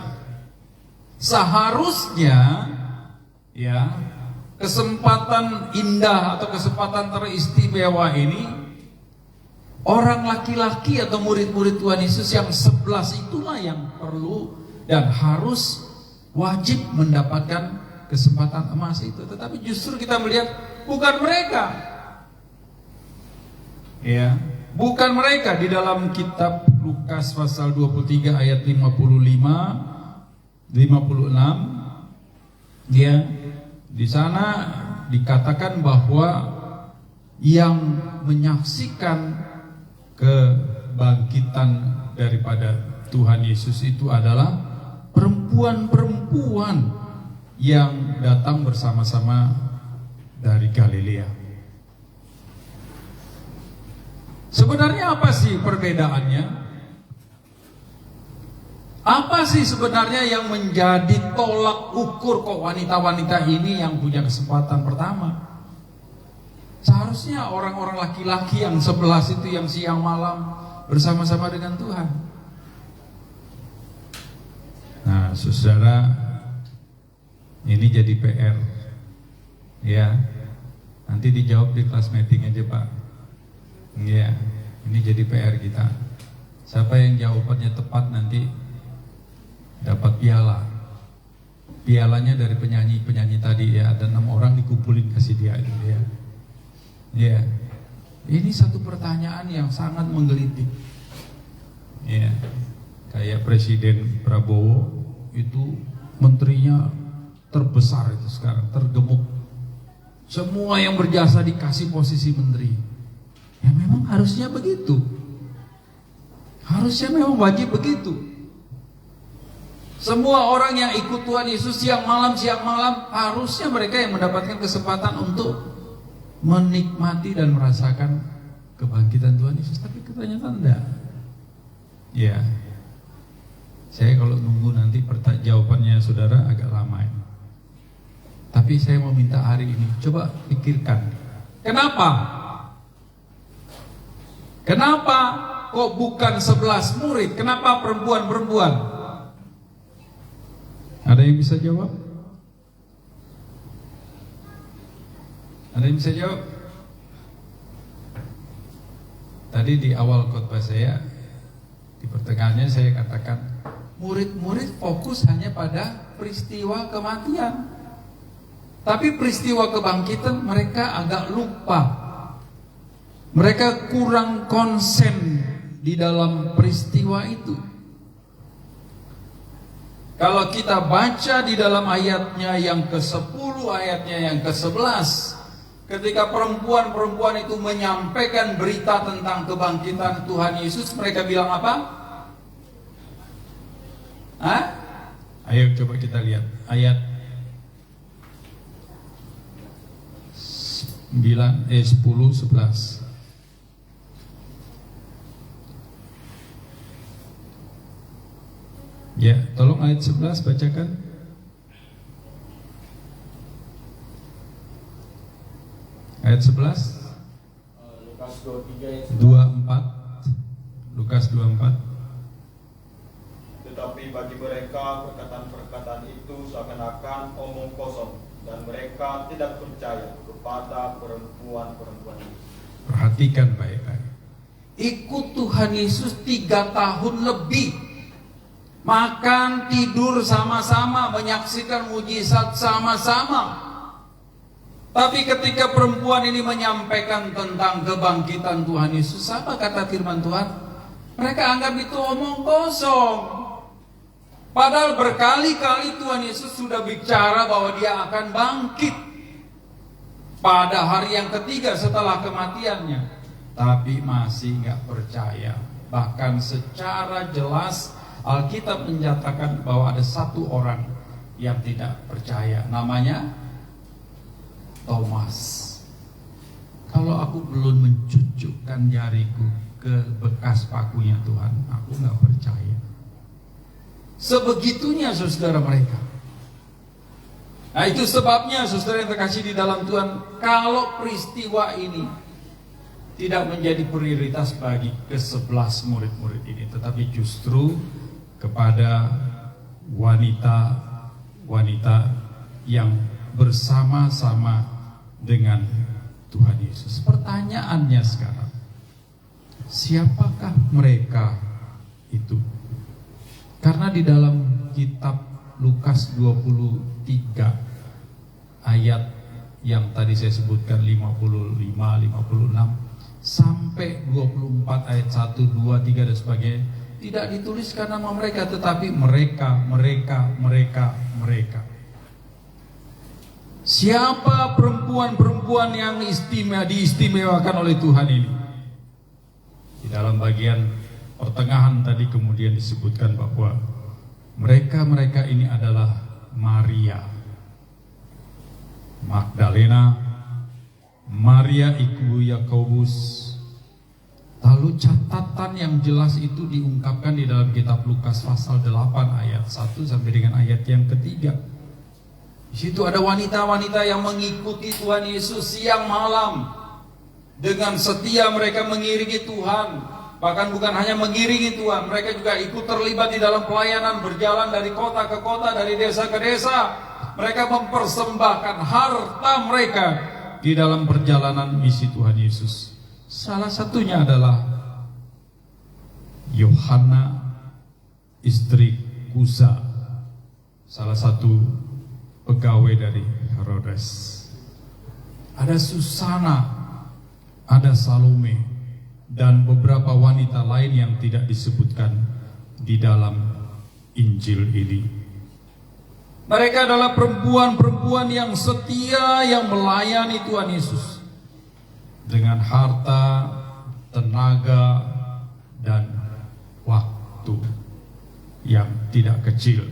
S7: Seharusnya ya, kesempatan indah atau kesempatan teristimewa ini orang laki-laki atau murid-murid Tuhan Yesus yang 11 itulah yang perlu dan harus wajib mendapatkan kesempatan emas itu. Tetapi justru kita melihat bukan mereka. Ya, bukan mereka. Di dalam kitab Lukas pasal 23 ayat 55 56 ya, di sana dikatakan bahwa yang menyaksikan kebangkitan daripada Tuhan Yesus itu adalah perempuan-perempuan yang datang bersama-sama dari Galilea. Sebenarnya apa sih perbedaannya? Apa sih sebenarnya yang menjadi tolak ukur kok wanita-wanita ini yang punya kesempatan pertama? Seharusnya orang-orang laki-laki yang 11 itu yang siang malam bersama-sama dengan Tuhan. Nah, saudara, ini jadi PR. Ya, nanti dijawab di kelas meeting aja Pak. Ya, ini jadi PR kita. Siapa yang jawabannya tepat nanti dapat piala. Pialanya dari penyanyi-penyanyi tadi ya, ada 6 orang dikumpulin kasih dia ya. Ya, ini satu pertanyaan yang sangat menggelitik. Ya, kayak Presiden Prabowo itu menterinya terbesar itu sekarang, tergemuk. Semua yang berjasa dikasih posisi menteri. Ya memang harusnya begitu. Harusnya memang wajib begitu.
S8: Semua orang yang ikut Tuhan Yesus siang malam harusnya mereka yang mendapatkan kesempatan untuk menikmati dan merasakan kebangkitan Tuhan Yesus. Tapi ternyata enggak. Ya, saya kalau nunggu nanti jawabannya saudara agak lama ini. Tapi saya mau minta hari ini, coba pikirkan, kenapa? Kenapa kok bukan 11 murid? Kenapa perempuan-perempuan? Ada yang bisa jawab? Ada yang bisa jawab? Tadi di awal khotbah saya, di pertengahannya saya katakan, murid-murid fokus hanya pada peristiwa kematian. Tapi peristiwa kebangkitan mereka agak lupa. Mereka kurang konsen di dalam peristiwa itu. Kalau kita baca di dalam ayatnya yang ke-10, ayatnya yang ke-11, ketika perempuan-perempuan itu menyampaikan berita tentang kebangkitan Tuhan Yesus, mereka bilang apa? Hah? Ayo coba kita lihat ayat 10, 11. Ya, tolong ayat 11 bacakan. Ayat 11.
S2: Lukas 23
S8: 24. Lukas 24.
S2: Tetapi bagi mereka perkataan-perkataan itu seakan-akan omong kosong, dan mereka tidak percaya kepada perempuan-perempuan itu.
S8: Perhatikan baik-baik. Ikut Tuhan Yesus 3 tahun lebih. Makan, tidur sama-sama, menyaksikan mujizat sama-sama. Tapi ketika perempuan ini menyampaikan tentang kebangkitan Tuhan Yesus, apa kata firman Tuhan? Mereka anggap itu omong kosong. Padahal berkali-kali Tuhan Yesus sudah bicara bahwa dia akan bangkit pada hari yang ketiga setelah kematiannya. Tapi masih nggak percaya. Bahkan secara jelas Alkitab menyatakan bahwa ada satu orang yang tidak percaya, namanya Thomas. Kalau aku belum mencucukkan jariku ke bekas pakunya Tuhan, aku nggak percaya. Sebegitunya saudara mereka. Nah itu sebabnya saudara yang terkasih di dalam Tuhan, kalau peristiwa ini tidak menjadi prioritas bagi ke-11 murid-murid ini, tetapi justru kepada wanita-wanita yang bersama-sama dengan Tuhan Yesus. Pertanyaannya sekarang, siapakah mereka itu? Karena di dalam kitab Lukas 23 ayat yang tadi saya sebutkan 55, 56 sampai 24 ayat 1, 2, 3 dan sebagainya, tidak dituliskan nama mereka, tetapi mereka. Siapa perempuan-perempuan yang diistimewakan oleh Tuhan ini? Di dalam bagian pertengahan tadi kemudian disebutkan bahwa mereka ini adalah Maria Magdalena, Maria ibu Yakobus. Lalu catatan yang jelas itu diungkapkan di dalam kitab Lukas pasal 8 ayat 1 sampai dengan ayat yang ketiga. Di situ ada wanita-wanita yang mengikuti Tuhan Yesus siang malam. Dengan setia mereka mengiringi Tuhan. Bahkan bukan hanya mengiringi Tuhan, mereka juga ikut terlibat di dalam pelayanan, berjalan dari kota ke kota, dari desa ke desa. Mereka mempersembahkan harta mereka di dalam perjalanan misi Tuhan Yesus. Salah satunya adalah Yohana istri Kuza, salah satu pegawai dari Herodes. Ada Susana, ada Salome, dan beberapa wanita lain yang tidak disebutkan di dalam Injil ini. Mereka adalah perempuan-perempuan yang setia, yang melayani Tuhan Yesus dengan harta, tenaga, dan waktu yang tidak kecil.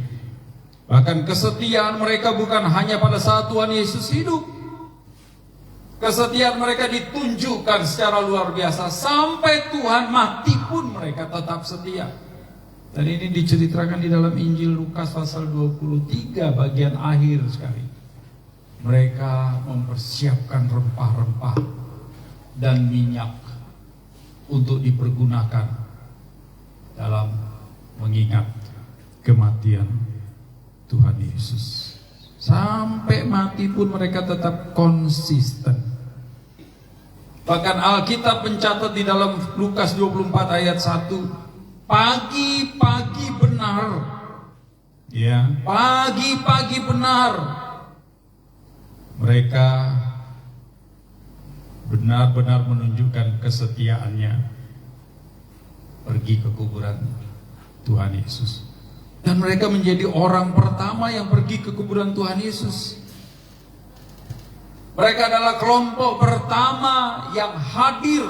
S8: Bahkan kesetiaan mereka bukan hanya pada saat Tuhan Yesus hidup. Kesetiaan mereka ditunjukkan secara luar biasa. Sampai Tuhan mati pun mereka tetap setia. Dan ini diceritakan di dalam Injil Lukas pasal 23 bagian akhir sekali. Mereka mempersiapkan rempah-rempah dan minyak untuk dipergunakan dalam mengingat kematian Tuhan Yesus. Sampai mati pun mereka tetap konsisten. Bahkan Alkitab mencatat di dalam Lukas 24 ayat 1, pagi-pagi benar, ya, pagi-pagi benar, mereka benar-benar menunjukkan kesetiaannya pergi ke kuburan Tuhan Yesus. Dan mereka menjadi orang pertama yang pergi ke kuburan Tuhan Yesus. Mereka adalah kelompok pertama yang hadir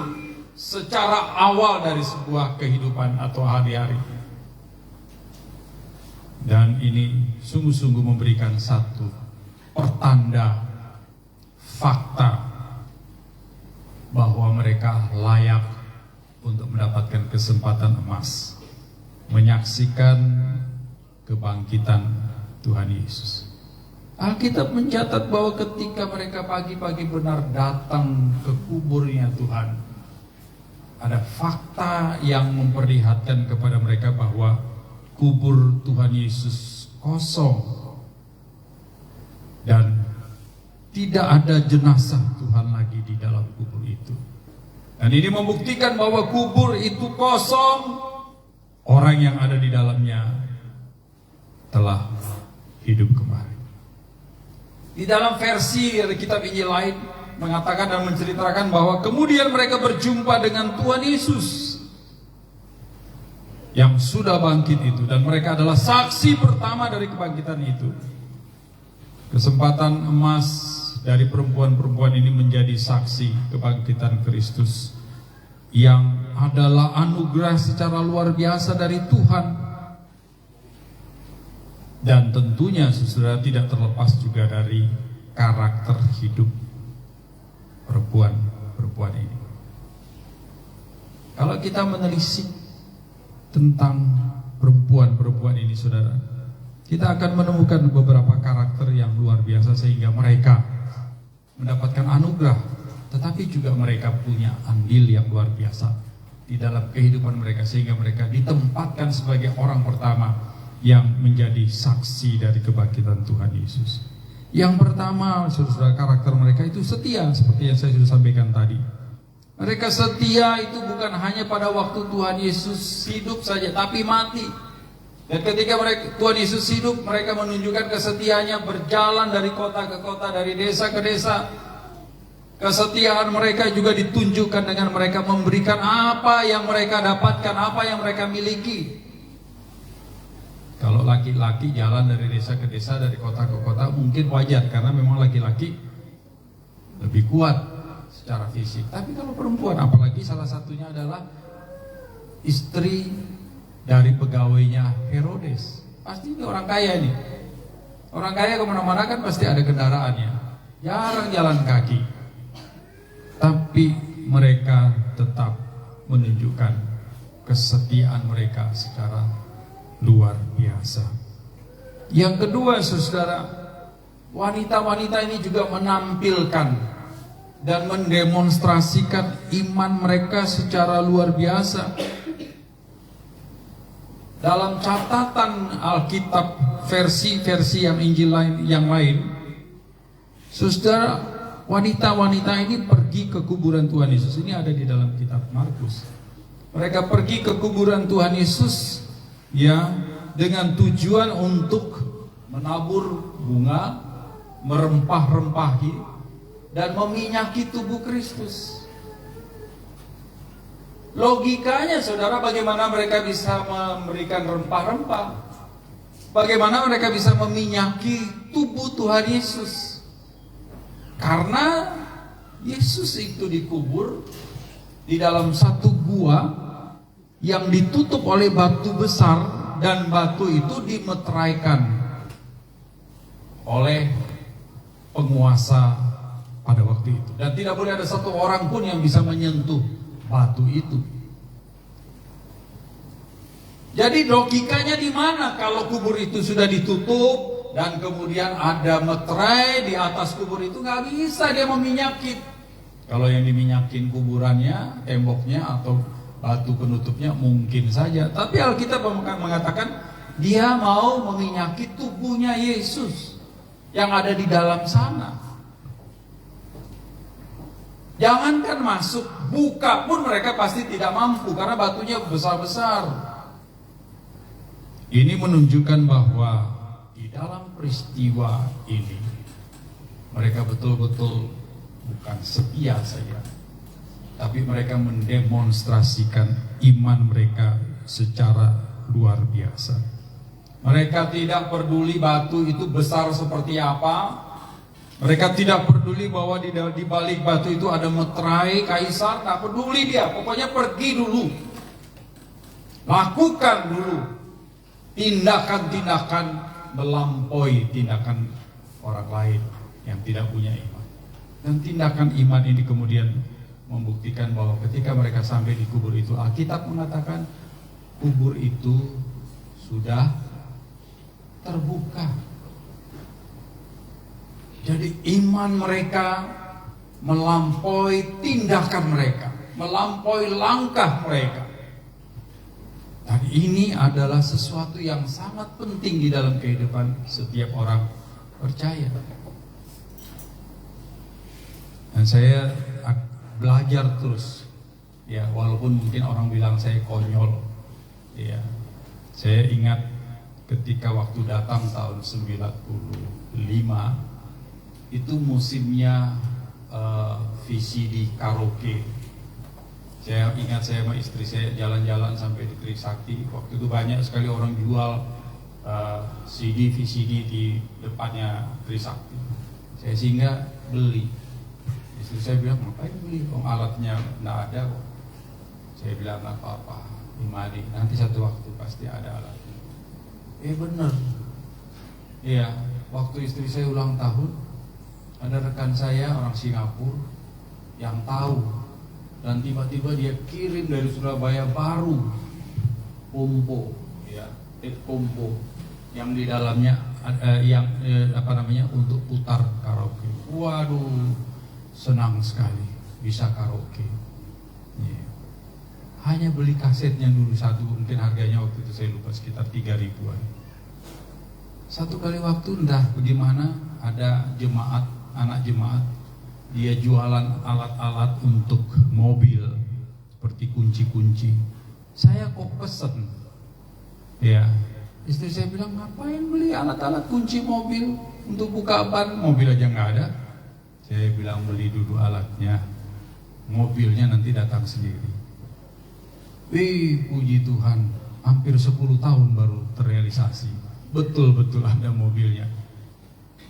S8: secara awal dari sebuah kehidupan atau hari-hari. Dan ini sungguh-sungguh memberikan satu pertanda fakta bahwa mereka layak untuk mendapatkan kesempatan emas menyaksikan kebangkitan Tuhan Yesus. Alkitab mencatat bahwa ketika mereka pagi-pagi benar datang ke kuburnya Tuhan, ada fakta yang memperlihatkan kepada mereka bahwa kubur Tuhan Yesus kosong dan tidak ada jenazah Tuhan lagi di dalam kubur itu. Dan ini membuktikan bahwa kubur itu kosong, orang yang ada di dalamnya telah hidup kembali. Di dalam versi dari kitab Injil lain mengatakan dan menceritakan bahwa kemudian mereka berjumpa dengan Tuhan Yesus yang sudah bangkit itu, dan mereka adalah saksi pertama dari kebangkitan itu. Kesempatan emas dari perempuan-perempuan ini menjadi saksi kebangkitan Kristus yang adalah anugerah secara luar biasa dari Tuhan. Dan tentunya saudara tidak terlepas juga dari karakter hidup perempuan ini. Kalau kita menelisik tentang perempuan ini saudara, kita akan menemukan beberapa karakter yang luar biasa sehingga mereka mendapatkan anugerah, tetapi juga mereka punya andil yang luar biasa di dalam kehidupan mereka sehingga mereka ditempatkan sebagai orang pertama yang menjadi saksi dari kebangkitan Tuhan Yesus. Yang pertama, saudara, karakter mereka itu setia, seperti yang saya sudah sampaikan tadi. Mereka setia itu bukan hanya pada waktu Tuhan Yesus hidup saja, tapi mati. Dan ketika Tuhan Yesus hidup, mereka menunjukkan kesetiaannya berjalan dari kota ke kota, dari desa ke desa. Kesetiaan mereka juga ditunjukkan dengan mereka memberikan apa yang mereka dapatkan, apa yang mereka miliki. Kalau laki-laki jalan dari desa ke desa, dari kota ke kota, mungkin wajar karena memang laki-laki lebih kuat secara fisik. Tapi kalau perempuan, apalagi salah satunya adalah istri dari pegawainya Herodes, pasti ini orang kaya nih. Orang kaya kemana-mana kan pasti ada kendaraannya, jarang jalan kaki. Tapi mereka tetap menunjukkan kesetiaan mereka secara luar biasa. Yang kedua saudara, wanita-wanita ini juga menampilkan dan mendemonstrasikan iman mereka secara luar biasa. Dalam catatan Alkitab versi-versi yang Injil yang lain, saudara, wanita-wanita ini pergi ke kuburan Tuhan Yesus. Ini ada di dalam kitab Markus. Mereka pergi ke kuburan Tuhan Yesus, ya, dengan tujuan untuk menabur bunga, merempah-rempahi dan meminyaki tubuh Kristus. Logikanya saudara, bagaimana mereka bisa memberikan rempah-rempah? Bagaimana mereka bisa meminyaki tubuh Tuhan Yesus? Karena Yesus itu dikubur di dalam satu gua yang ditutup oleh batu besar, dan batu itu dimeteraikan oleh penguasa pada waktu itu, dan tidak boleh ada satu orang pun yang bisa menyentuh batu itu. Jadi logikanya di mana kalau kubur itu sudah ditutup dan kemudian ada meterai di atas kubur itu? Nggak bisa dia meminyakin. Kalau yang diminyakin kuburannya, temboknya atau batu penutupnya mungkin saja. Tapi Alkitab mengatakan dia mau meminyaki tubuhnya Yesus yang ada di dalam sana. Jangankan masuk, buka pun mereka pasti tidak mampu karena batunya besar-besar. Ini menunjukkan bahwa di dalam peristiwa ini mereka betul-betul bukan setia saja, tapi mereka mendemonstrasikan iman mereka secara luar biasa. Mereka tidak peduli batu itu besar seperti apa. Mereka tidak peduli bahwa di balik batu itu ada meterai kaisar. Tak peduli dia, pokoknya pergi dulu, lakukan dulu tindakan-tindakan melampaui tindakan orang lain yang tidak punya iman. Dan tindakan iman ini kemudian membuktikan bahwa ketika mereka sampai di kubur itu, Alkitab mengatakan kubur itu sudah terbuka. Jadi iman mereka melampaui tindakan mereka, melampaui langkah mereka. Dan ini adalah sesuatu yang sangat penting di dalam kehidupan setiap orang percaya. Dan saya belajar terus, ya, walaupun mungkin orang bilang saya konyol, ya. Saya ingat ketika waktu datang tahun 95, itu musimnya VCD karaoke. Saya ingat saya sama istri saya jalan-jalan sampai di Trisakti. Waktu itu banyak sekali orang jual CD, VCD di depannya Trisakti. Saya singgah beli. Istri saya bilang, ngapain beli? Alatnya nggak ada kok. Saya bilang, nggak apa-apa, imani, nanti satu waktu pasti ada alatnya. Bener. Iya, waktu istri saya ulang tahun, ada rekan saya orang Singapura yang tahu, dan tiba-tiba dia kirim dari Surabaya baru pompo, ya, pompo yang di dalamnya untuk putar karaoke. Waduh, senang sekali bisa karaoke. Yeah. Hanya beli kasetnya dulu satu, mungkin harganya waktu itu saya lupa sekitar 3.000-an. Satu kali waktu entah bagaimana ada jemaat, anak jemaat, dia jualan alat-alat untuk mobil seperti kunci-kunci. Saya kok pesen, ya. Istri saya bilang, ngapain beli alat-alat kunci mobil untuk buka ban? Mobil aja nggak ada. Saya bilang, beli dulu alatnya, mobilnya nanti datang sendiri. Puji Tuhan, hampir 10 tahun baru terrealisasi. Betul-betul ada mobilnya.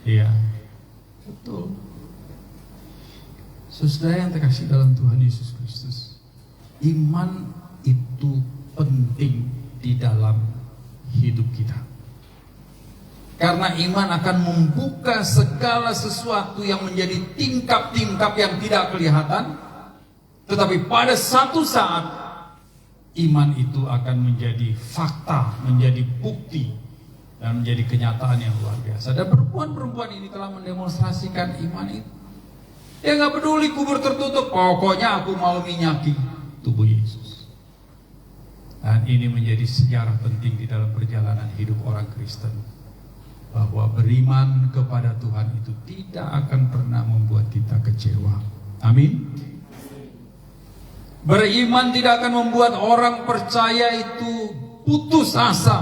S8: Iya, betul. Saudara yang terkasih dalam Tuhan Yesus Kristus, iman itu penting di dalam hidup kita. Karena iman akan membuka segala sesuatu yang menjadi tingkap-tingkap yang tidak kelihatan. Tetapi pada satu saat, iman itu akan menjadi fakta, menjadi bukti, dan menjadi kenyataan yang luar biasa. Dan perempuan-perempuan ini telah mendemonstrasikan iman itu. Dia gak peduli kubur tertutup, pokoknya aku mau minyaki tubuh Yesus. Dan ini menjadi sejarah penting di dalam perjalanan hidup orang Kristen, bahwa beriman kepada Tuhan itu tidak akan pernah membuat kita kecewa. Amin. Beriman tidak akan membuat orang percaya itu putus asa,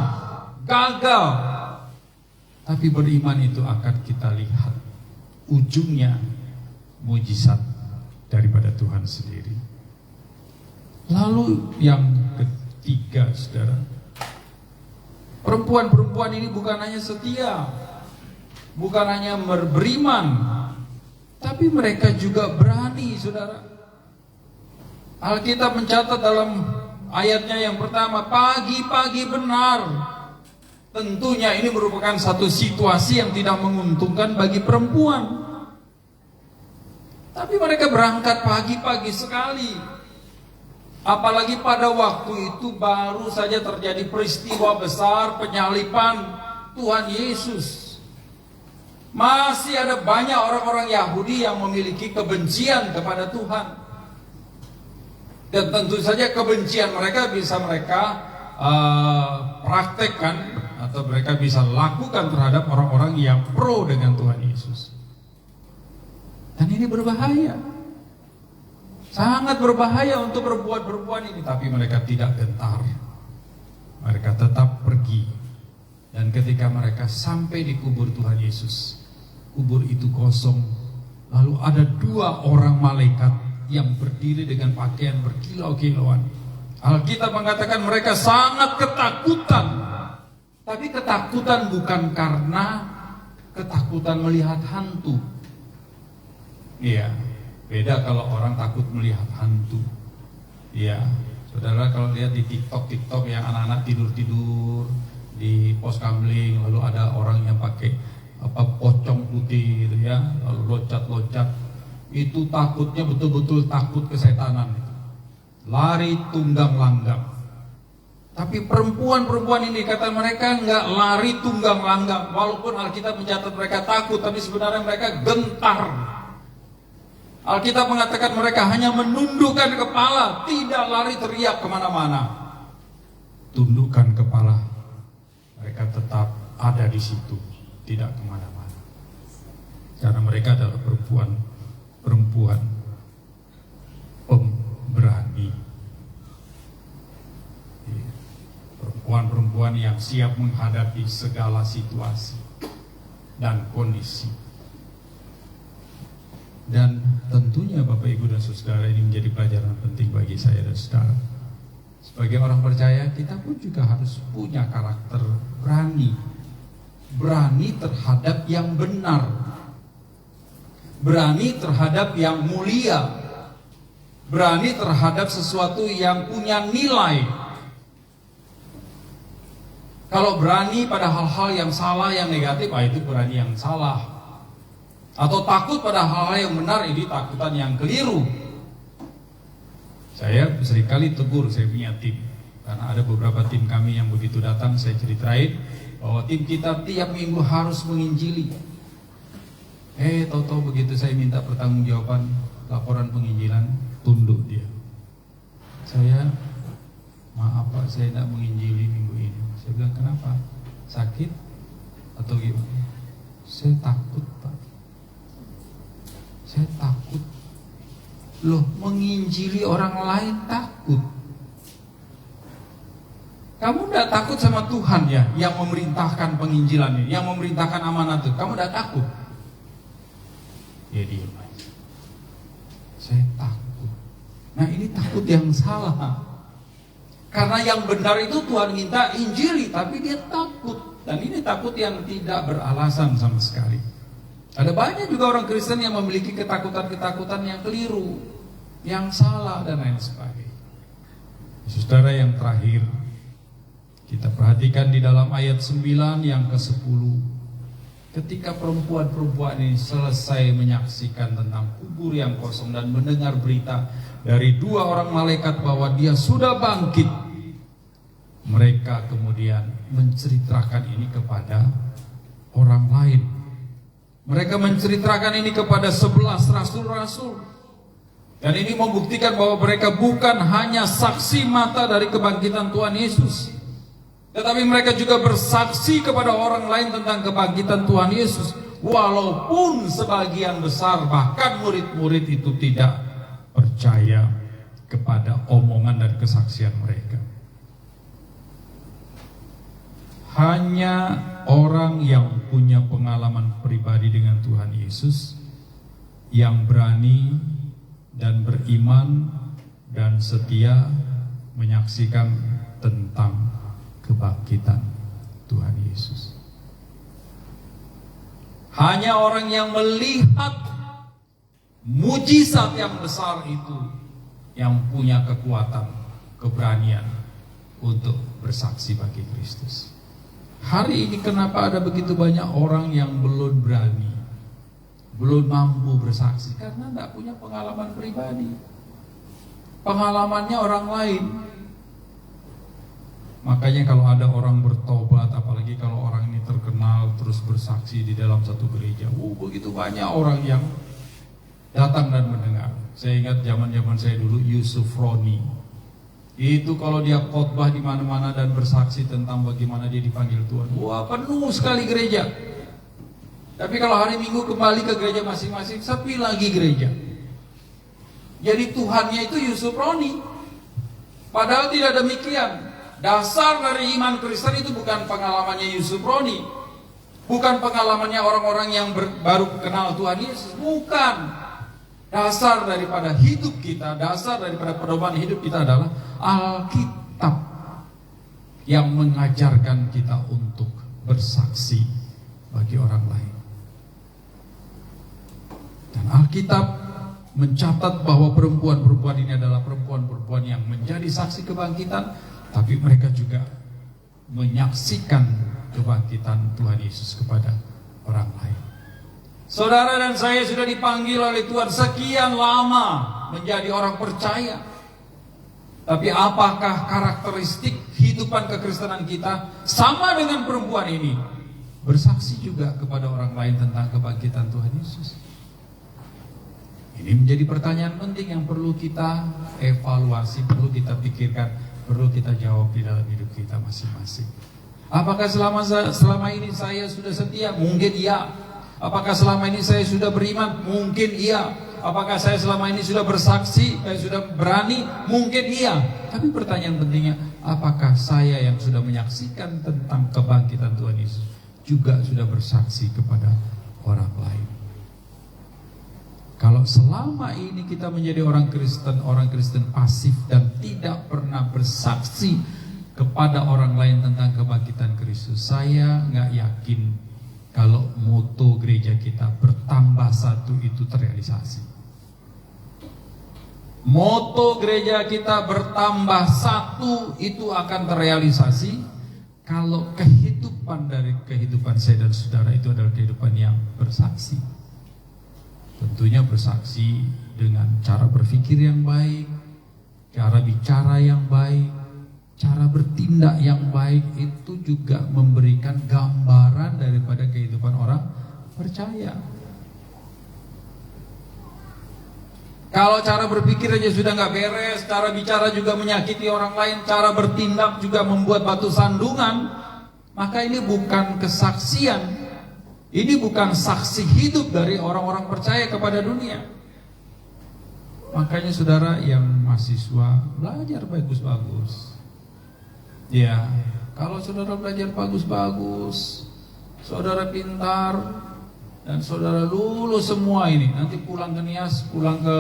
S8: gagal. Tapi beriman itu akan kita lihat ujungnya mujizat daripada Tuhan sendiri. Lalu yang ketiga, saudara, perempuan-perempuan ini bukan hanya setia, bukan hanya beriman, tapi mereka juga berani, saudara. Alkitab mencatat dalam ayatnya yang pertama, pagi-pagi benar Tentunya ini merupakan satu situasi yang tidak menguntungkan bagi perempuan. Tapi mereka berangkat pagi-pagi sekali. Apalagi pada waktu itu baru saja terjadi peristiwa besar penyaliban Tuhan Yesus. Masih ada banyak orang-orang Yahudi yang memiliki kebencian kepada Tuhan. Dan tentu saja kebencian mereka bisa mereka praktekkan atau mereka bisa lakukan terhadap orang-orang yang pro dengan Tuhan Yesus. Dan ini berbahaya, sangat berbahaya untuk perempuan-perempuan ini. Tapi mereka tidak gentar, mereka tetap pergi. Dan ketika mereka sampai di kubur Tuhan Yesus, kubur itu kosong. Lalu ada 2 orang malaikat yang berdiri dengan pakaian berkilau-kilauan. Alkitab mengatakan mereka sangat ketakutan. Tapi ketakutan bukan karena ketakutan melihat hantu. Iya, beda kalau orang takut melihat hantu. Iya, saudara kalau lihat di TikTok yang anak-anak tidur-tidur di pos kamling, lalu ada orang yang pakai pocong putih gitu ya, lalu loncat-loncat. Itu takutnya betul-betul takut kesetanan. Lari tunggang langgang. Tapi perempuan-perempuan ini kata mereka enggak lari tunggang langgang. Walaupun Alkitab mencatat mereka takut, tapi sebenarnya mereka gentar. Alkitab mengatakan mereka hanya menundukkan kepala, tidak lari teriak kemana-mana. Tundukkan kepala, mereka tetap ada di situ, tidak kemana-mana. Karena mereka adalah perempuan pemberani, perempuan-perempuan yang siap menghadapi segala situasi dan kondisi. Dan tentunya Bapak Ibu dan Saudara, ini menjadi pelajaran penting bagi saya dan saudara. Sebagai orang percaya, kita pun juga harus punya karakter berani. Berani terhadap yang benar, berani terhadap yang mulia, berani terhadap sesuatu yang punya nilai. Kalau berani pada hal-hal yang salah, yang negatif, itu berani yang salah. Atau takut pada hal-hal yang benar, ini takutan yang keliru. Saya seringkali tegur, saya punya tim. Karena ada beberapa tim kami yang begitu datang, saya ceritain bahwa tim kita tiap minggu harus menginjili. Tahu-tahu begitu saya minta pertanggungjawaban laporan penginjilan, tunduk dia. Saya, maaf Pak, saya tidak menginjili minggu ini. Saya bilang, kenapa? Sakit? Atau gimana? Saya takut Pak. Saya takut. Loh, menginjili orang lain takut. Kamu tidak takut sama Tuhan ya, yang memerintahkan penginjilan ini, yang memerintahkan amanat itu. Kamu tidak takut? Ya diam aja. Saya takut. Nah ini takut yang salah. Karena yang benar itu Tuhan minta injili, tapi dia takut. Dan ini takut yang tidak beralasan sama sekali. Ada banyak juga orang Kristen yang memiliki ketakutan-ketakutan yang keliru, yang salah dan lain sebagainya. Saudara, yang terakhir, kita perhatikan di dalam ayat 9 yang ke-10. Ketika perempuan-perempuan ini selesai menyaksikan tentang kubur yang kosong dan mendengar berita dari 2 orang malaikat bahwa dia sudah bangkit, mereka kemudian menceritakan ini kepada orang lain. Mereka menceritakan ini kepada 11 rasul-rasul. Dan ini membuktikan bahwa mereka bukan hanya saksi mata dari kebangkitan Tuhan Yesus, tetapi mereka juga bersaksi kepada orang lain tentang kebangkitan Tuhan Yesus. Walaupun sebagian besar bahkan murid-murid itu tidak percaya kepada omongan dan kesaksian mereka. Hanya orang yang punya pengalaman pribadi dengan Tuhan Yesus yang berani dan beriman dan setia menyaksikan tentang kebangkitan Tuhan Yesus. Hanya orang yang melihat mujizat yang besar itu yang punya kekuatan, keberanian untuk bersaksi bagi Kristus. Hari ini kenapa ada begitu banyak orang yang belum berani, belum mampu bersaksi? Karena tidak punya pengalaman pribadi. Pengalamannya orang lain. Makanya kalau ada orang bertobat, apalagi kalau orang ini terkenal terus bersaksi di dalam satu gereja, begitu banyak orang yang datang dan mendengar. Saya ingat zaman-zaman saya dulu, Yusuf Roni. Itu kalau dia khotbah di mana-mana dan bersaksi tentang bagaimana dia dipanggil Tuhan, penuh sekali gereja. Tapi kalau hari Minggu kembali ke gereja masing-masing, sepi lagi gereja. Jadi Tuhannya itu Yusuf Roni. Padahal tidak demikian. Dasar dari iman Kristen itu bukan pengalamannya Yusuf Roni, bukan pengalamannya orang-orang yang baru kenal Tuhan Yesus, bukan. Dasar daripada hidup kita, dasar daripada pedoman hidup kita adalah Alkitab yang mengajarkan kita untuk bersaksi bagi orang lain. Dan Alkitab mencatat bahwa perempuan-perempuan ini adalah perempuan-perempuan yang menjadi saksi kebangkitan, tapi mereka juga menyaksikan kebangkitan Tuhan Yesus kepada orang lain. Saudara dan saya sudah dipanggil oleh Tuhan sekian lama menjadi orang percaya. Tapi apakah karakteristik kehidupan kekristenan kita sama dengan perempuan ini? Bersaksi juga kepada orang lain tentang kebangkitan Tuhan Yesus. Ini menjadi pertanyaan penting yang perlu kita evaluasi, perlu kita pikirkan, perlu kita jawab di dalam hidup kita masing-masing. Apakah selama ini saya sudah setia? Mungkin iya. Apakah selama ini saya sudah beriman? Mungkin iya. Apakah saya selama ini sudah bersaksi? Saya sudah berani? Mungkin iya. Tapi pertanyaan pentingnya, apakah saya yang sudah menyaksikan tentang kebangkitan Tuhan Yesus juga sudah bersaksi kepada orang lain? Kalau selama ini kita menjadi orang Kristen pasif dan tidak pernah bersaksi kepada orang lain tentang kebangkitan Kristus, saya nggak yakin kalau moto gereja kita bertambah satu itu terrealisasi. Moto gereja kita bertambah satu itu akan terrealisasi kalau kehidupan saya dan saudara itu adalah kehidupan yang bersaksi. Tentunya bersaksi dengan cara berpikir yang baik, cara bicara yang baik, cara bertindak yang baik, itu juga memberikan gambaran daripada kehidupan orang percaya. Kalau cara berpikir aja sudah nggak beres, cara bicara juga menyakiti orang lain, cara bertindak juga membuat batu sandungan, maka ini bukan kesaksian. Ini bukan saksi hidup dari orang-orang percaya kepada dunia. Makanya saudara yang mahasiswa, belajar bagus-bagus. Ya, kalau saudara belajar bagus-bagus, saudara pintar, dan saudara lulus semua ini, nanti pulang ke Nias, pulang ke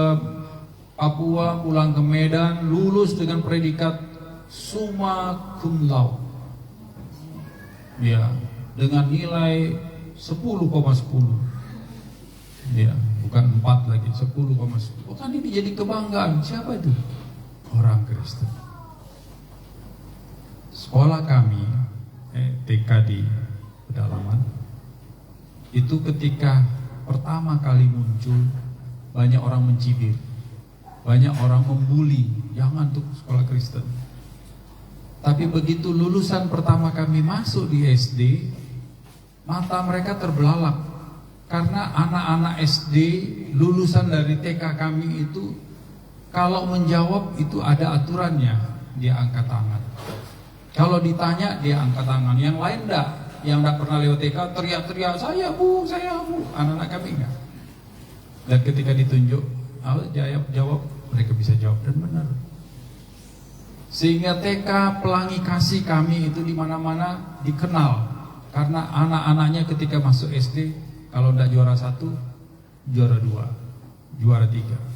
S8: Papua, pulang ke Medan, lulus dengan predikat summa cum laude. Ya, dengan nilai 10,10. Ya, bukan 4 lagi, 10,10. Kan ini jadi kebanggaan. Siapa itu? Orang Kristen. Sekolah kami, TK di pedalaman, itu ketika pertama kali muncul, banyak orang mencibir, banyak orang membuli, jangan tuh sekolah Kristen. Tapi begitu lulusan pertama kami masuk di SD, mata mereka terbelalak karena anak-anak SD lulusan dari TK kami itu kalau menjawab itu ada aturannya, dia angkat tangan. Kalau ditanya dia angkat tangan, yang lain enggak. Yang enggak pernah lewat TK teriak-teriak, saya bu. Anak-anak kami enggak. Dan ketika ditunjuk, jawab, mereka bisa jawab dan benar. Sehingga TK Pelangi Kasih kami itu di mana-mana dikenal. Karena anak-anaknya ketika masuk SD, kalau tidak juara 1, juara 2, juara 3.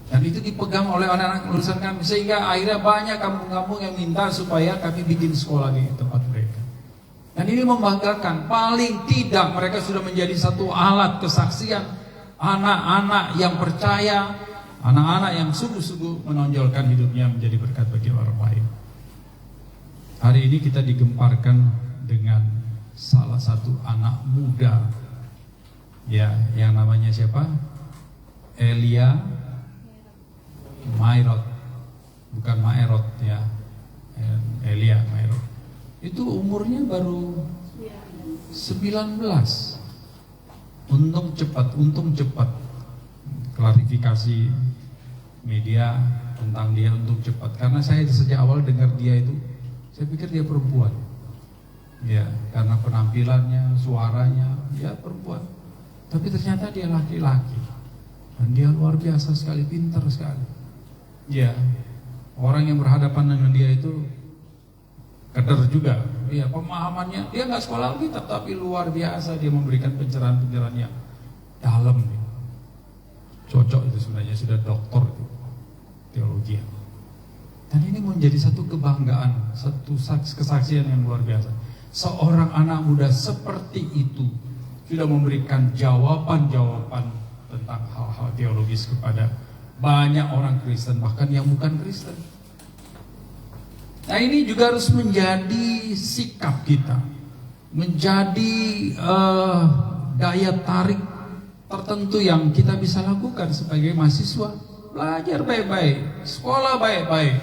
S8: Dan itu dipegang oleh anak-anak lulusan kami. Sehingga akhirnya banyak kampung-kampung yang minta supaya kami bikin sekolah di tempat mereka. Dan ini membanggakan. Paling tidak mereka sudah menjadi satu alat kesaksian. Anak-anak yang percaya, anak-anak yang sungguh-sungguh menonjolkan hidupnya menjadi berkat bagi orang lain. Hari ini kita digemparkan dengan salah satu anak muda, ya, yang namanya siapa? Elia Mairot, bukan Maerot ya, Elia Mairot. Itu umurnya baru 19. Untung cepat. Klarifikasi media tentang dia untung cepat. Karena saya sejak awal dengar dia itu, saya pikir dia perempuan. Ya, karena penampilannya, suaranya, ya perempuan. Tapi ternyata dia laki-laki. Dan dia luar biasa sekali, pintar sekali. Ya, orang yang berhadapan dengan dia itu keder juga. Ya, pemahamannya, dia nggak sekolah Alkitab, tapi luar biasa dia memberikan pencerahan-pencerahan yang dalam. Cocok itu sebenarnya, sudah doktor itu teologi. Dan ini menjadi satu kebanggaan, satu kesaksian yang luar biasa. Seorang anak muda seperti itu sudah memberikan jawaban-jawaban tentang hal-hal teologis kepada banyak orang Kristen, bahkan yang bukan Kristen. Nah, ini juga harus menjadi sikap kita, menjadi daya tarik tertentu yang kita bisa lakukan sebagai mahasiswa. Belajar baik-baik, sekolah baik-baik,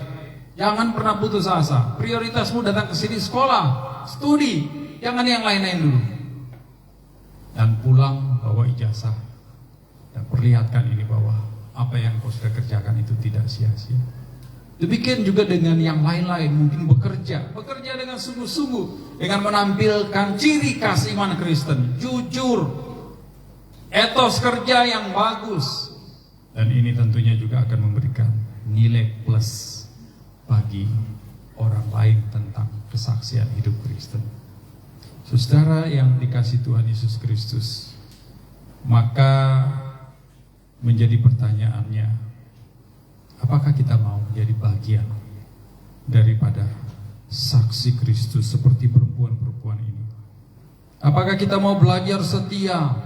S8: jangan pernah putus asa. Prioritasmu datang ke sini sekolah, studi, jangan yang lain-lain dulu. Dan pulang bawa ijazah dan perlihatkan ini bahwa apa yang kau sudah kerjakan itu tidak sia-sia. Demikian juga dengan yang lain-lain, mungkin bekerja dengan sungguh-sungguh, dengan menampilkan ciri khas iman Kristen, jujur, etos kerja yang bagus. Dan ini tentunya juga akan memberikan nilai plus bagi orang lain tentang kesaksian hidup Kristen. Saudara yang dikasihi Tuhan Yesus Kristus, maka menjadi pertanyaannya, apakah kita mau menjadi bagian daripada saksi Kristus seperti perempuan-perempuan ini? Apakah kita mau belajar setia,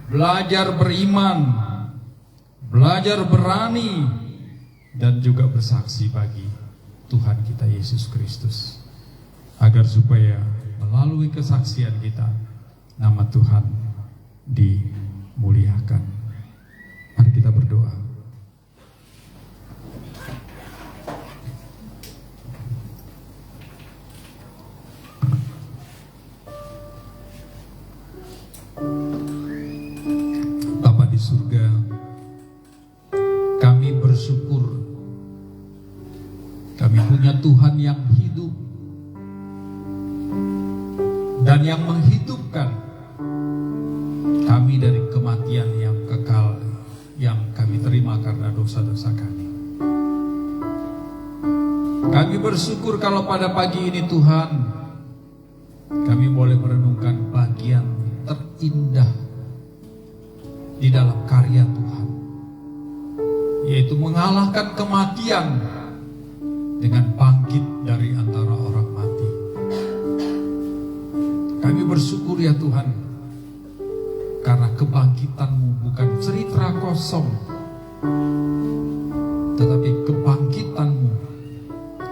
S8: belajar beriman, belajar berani, dan juga bersaksi bagi Tuhan kita Yesus Kristus, agar supaya melalui kesaksian kita nama Tuhan dimuliakan. Mari kita berdoa. Bapa di surga, kami bersyukur kami punya Tuhan yang hidup dan yang menghidupkan kami dari kematian yang kekal yang kami terima karena dosa-dosa kami. Kami bersyukur kalau pada pagi ini Tuhan, kami boleh merenungkan bagian terindah di dalam karya Tuhan, yaitu mengalahkan kematian dengan bangkit dari antara orang mati. Kami bersyukur ya Tuhan, karena kebangkitan-Mu bukan cerita kosong, tetapi kebangkitan-Mu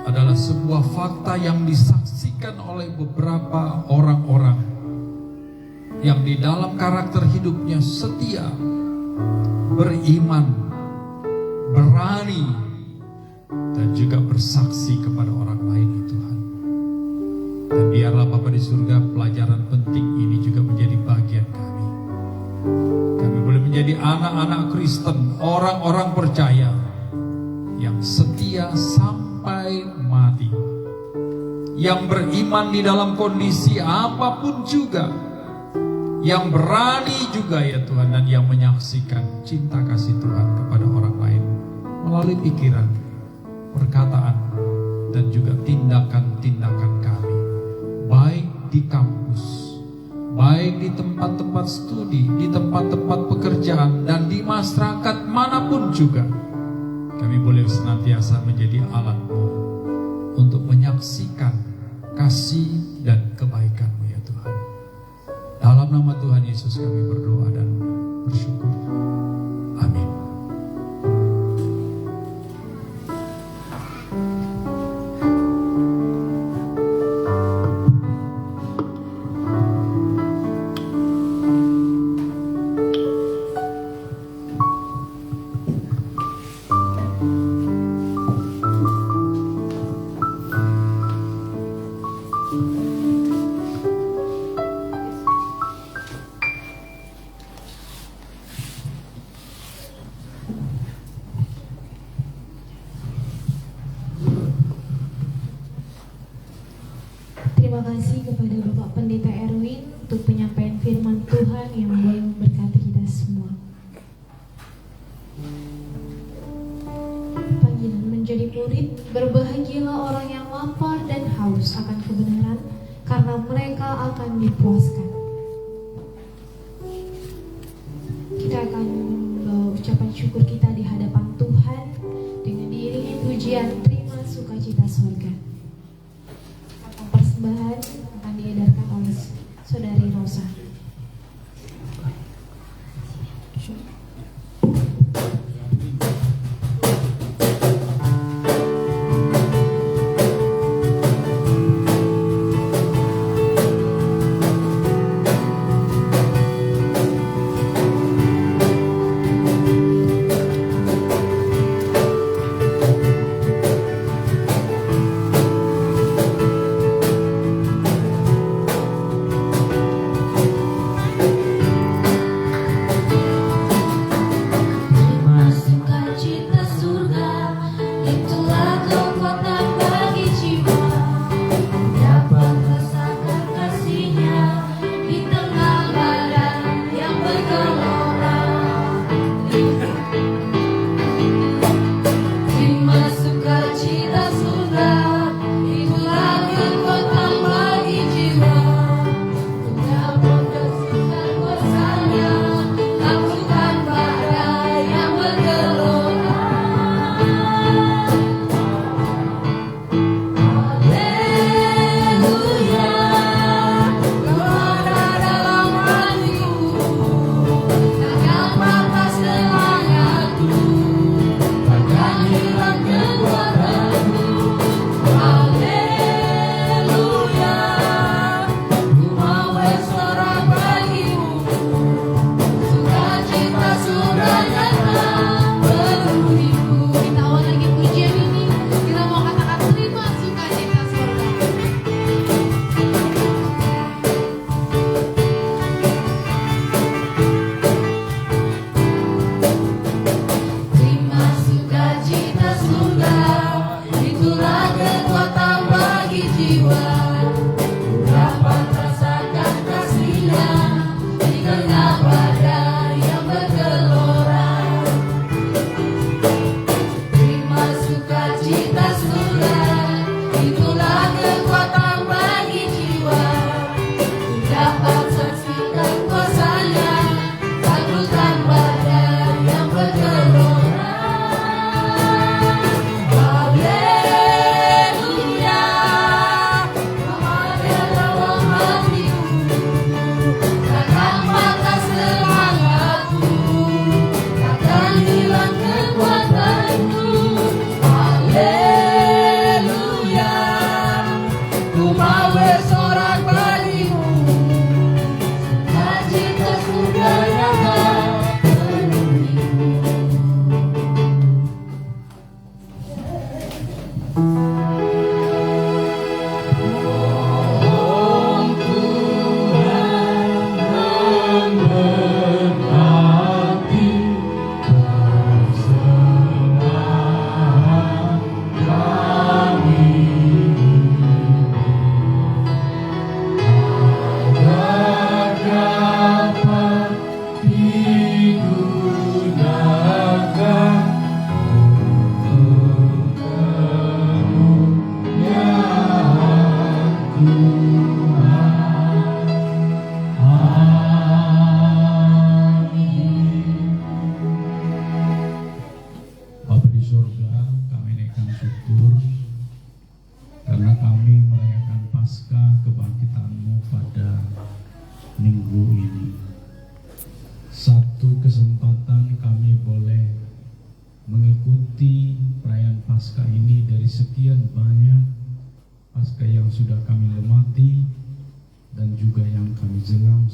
S8: adalah sebuah fakta yang disaksikan oleh beberapa orang-orang yang di dalam karakter hidupnya setia, beriman, berani, dan juga bersaksi kepada orang lain Tuhan. Dan biarlah Bapa di surga, pelajaran penting ini juga menjadi bagian kami. Kami boleh menjadi anak-anak Kristen, orang-orang percaya yang setia sampai mati, yang beriman di dalam kondisi apapun juga, yang berani juga ya Tuhan, dan yang menyaksikan cinta kasih Tuhan kepada orang lain melalui pikiran, perkataan, dan juga tindakan-tindakan kami, baik di kampus, baik di tempat-tempat studi, di tempat-tempat pekerjaan, dan di masyarakat manapun juga. Kami boleh senantiasa menjadi alat-Mu untuk menyaksikan kasih dan kebaikan-Mu ya Tuhan. Dalam nama Tuhan Yesus kami berdoa dan bersyukur. Amin.
S1: kasih kepada Bapak Pendeta Erwin untuk penyampaian firman Tuhan yang boleh memberkati kita semua. Panggilan menjadi murid, berbahagialah orang yang lapar dan haus akan kebenaran, karena mereka akan dipuaskan. Kita akan membawa ucapan syukur kita di hadapan Tuhan dengan diiringi pujian Terima Sukacita Sorga. Persembahan akan diedarkan oleh Saudari Rosa.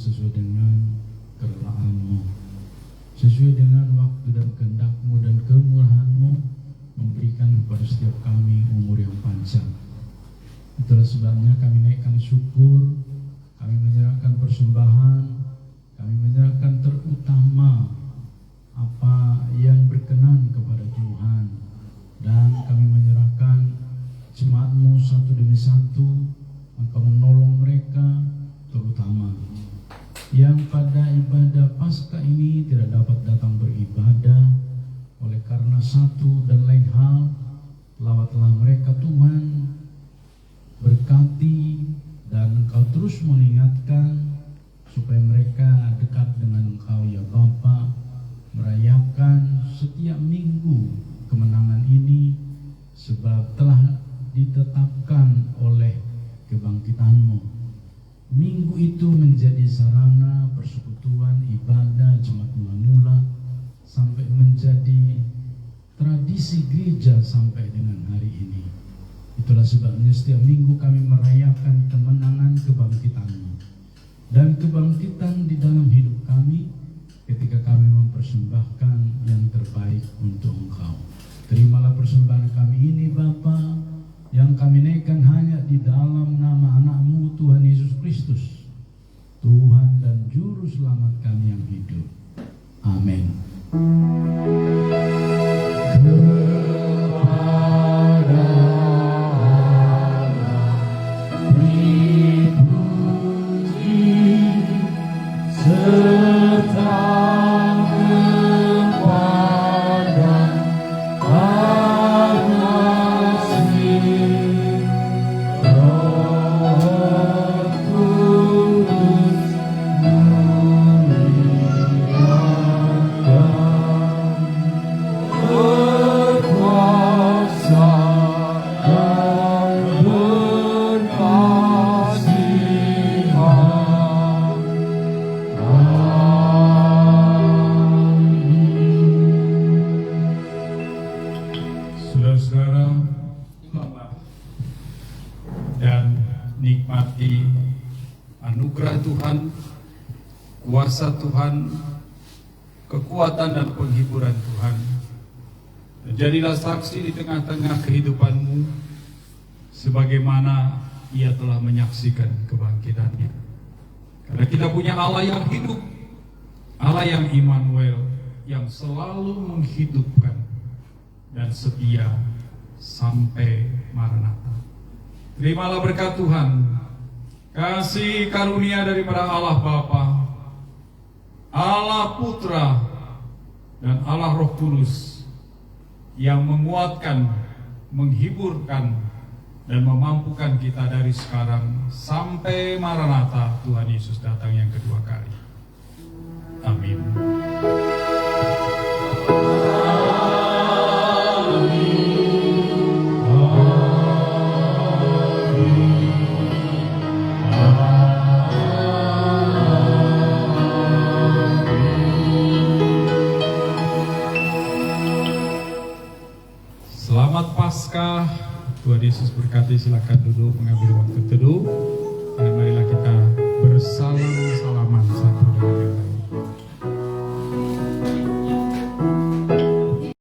S7: Sesuai dengan kerelaanmu, sesuai dengan waktu dan kehendak-Mu dan kemurahan-Mu, memberikan kepada setiap kami umur yang panjang. Itulah sebabnya kami naikkan syukur, kami menyerahkan persembahan, kami menyerahkan terutama apa yang berkenan kepada Tuhan, dan kami menyerahkan jemaat-Mu satu demi satu Engkau menolong mereka, terutama yang pada ibadah Paskah ini tidak dapat datang beribadah oleh karena satu dan lain hal. Lawatlah mereka Tuhan, berkati, dan Engkau terus mengingatkan supaya mereka dekat dengan Engkau ya Bapa, merayakan setiap minggu kemenangan ini sebab telah ditetapkan oleh kebangkitan-Mu. Minggu itu menjadi sarana persekutuan ibadah jemaat mula-mula sampai menjadi tradisi gereja sampai dengan hari ini. Itulah sebabnya setiap minggu kami merayakan kemenangan kebangkitan-Mu dan kebangkitan di dalam hidup kami ketika kami mempersembahkan yang terbaik untuk Engkau. Terimalah persembahan kami ini Bapa, yang kami naikkan hanya di dalam nama anak-Mu Tuhan Yesus Kristus, Tuhan dan Juru Selamat kami yang hidup. Amin. Nikmati anugerah Tuhan, kuasa Tuhan, kekuatan dan penghiburan Tuhan. Dan jadilah saksi di tengah-tengah kehidupanmu sebagaimana Ia telah menyaksikan kebangkitannya. Karena kita punya Allah yang hidup, Allah yang Immanuel, yang selalu menghidupkan dan setia sampai Maranatha. Terimalah berkat Tuhan, kasih karunia daripada Allah Bapa, Allah Putra, dan Allah Roh Kudus yang menguatkan, menghiburkan, dan memampukan kita dari sekarang sampai Maranatha Tuhan Yesus datang yang kedua kali. Amin. Selamat Paskah, Tuhan Yesus berkati. Silakan duduk mengambil waktu teduh.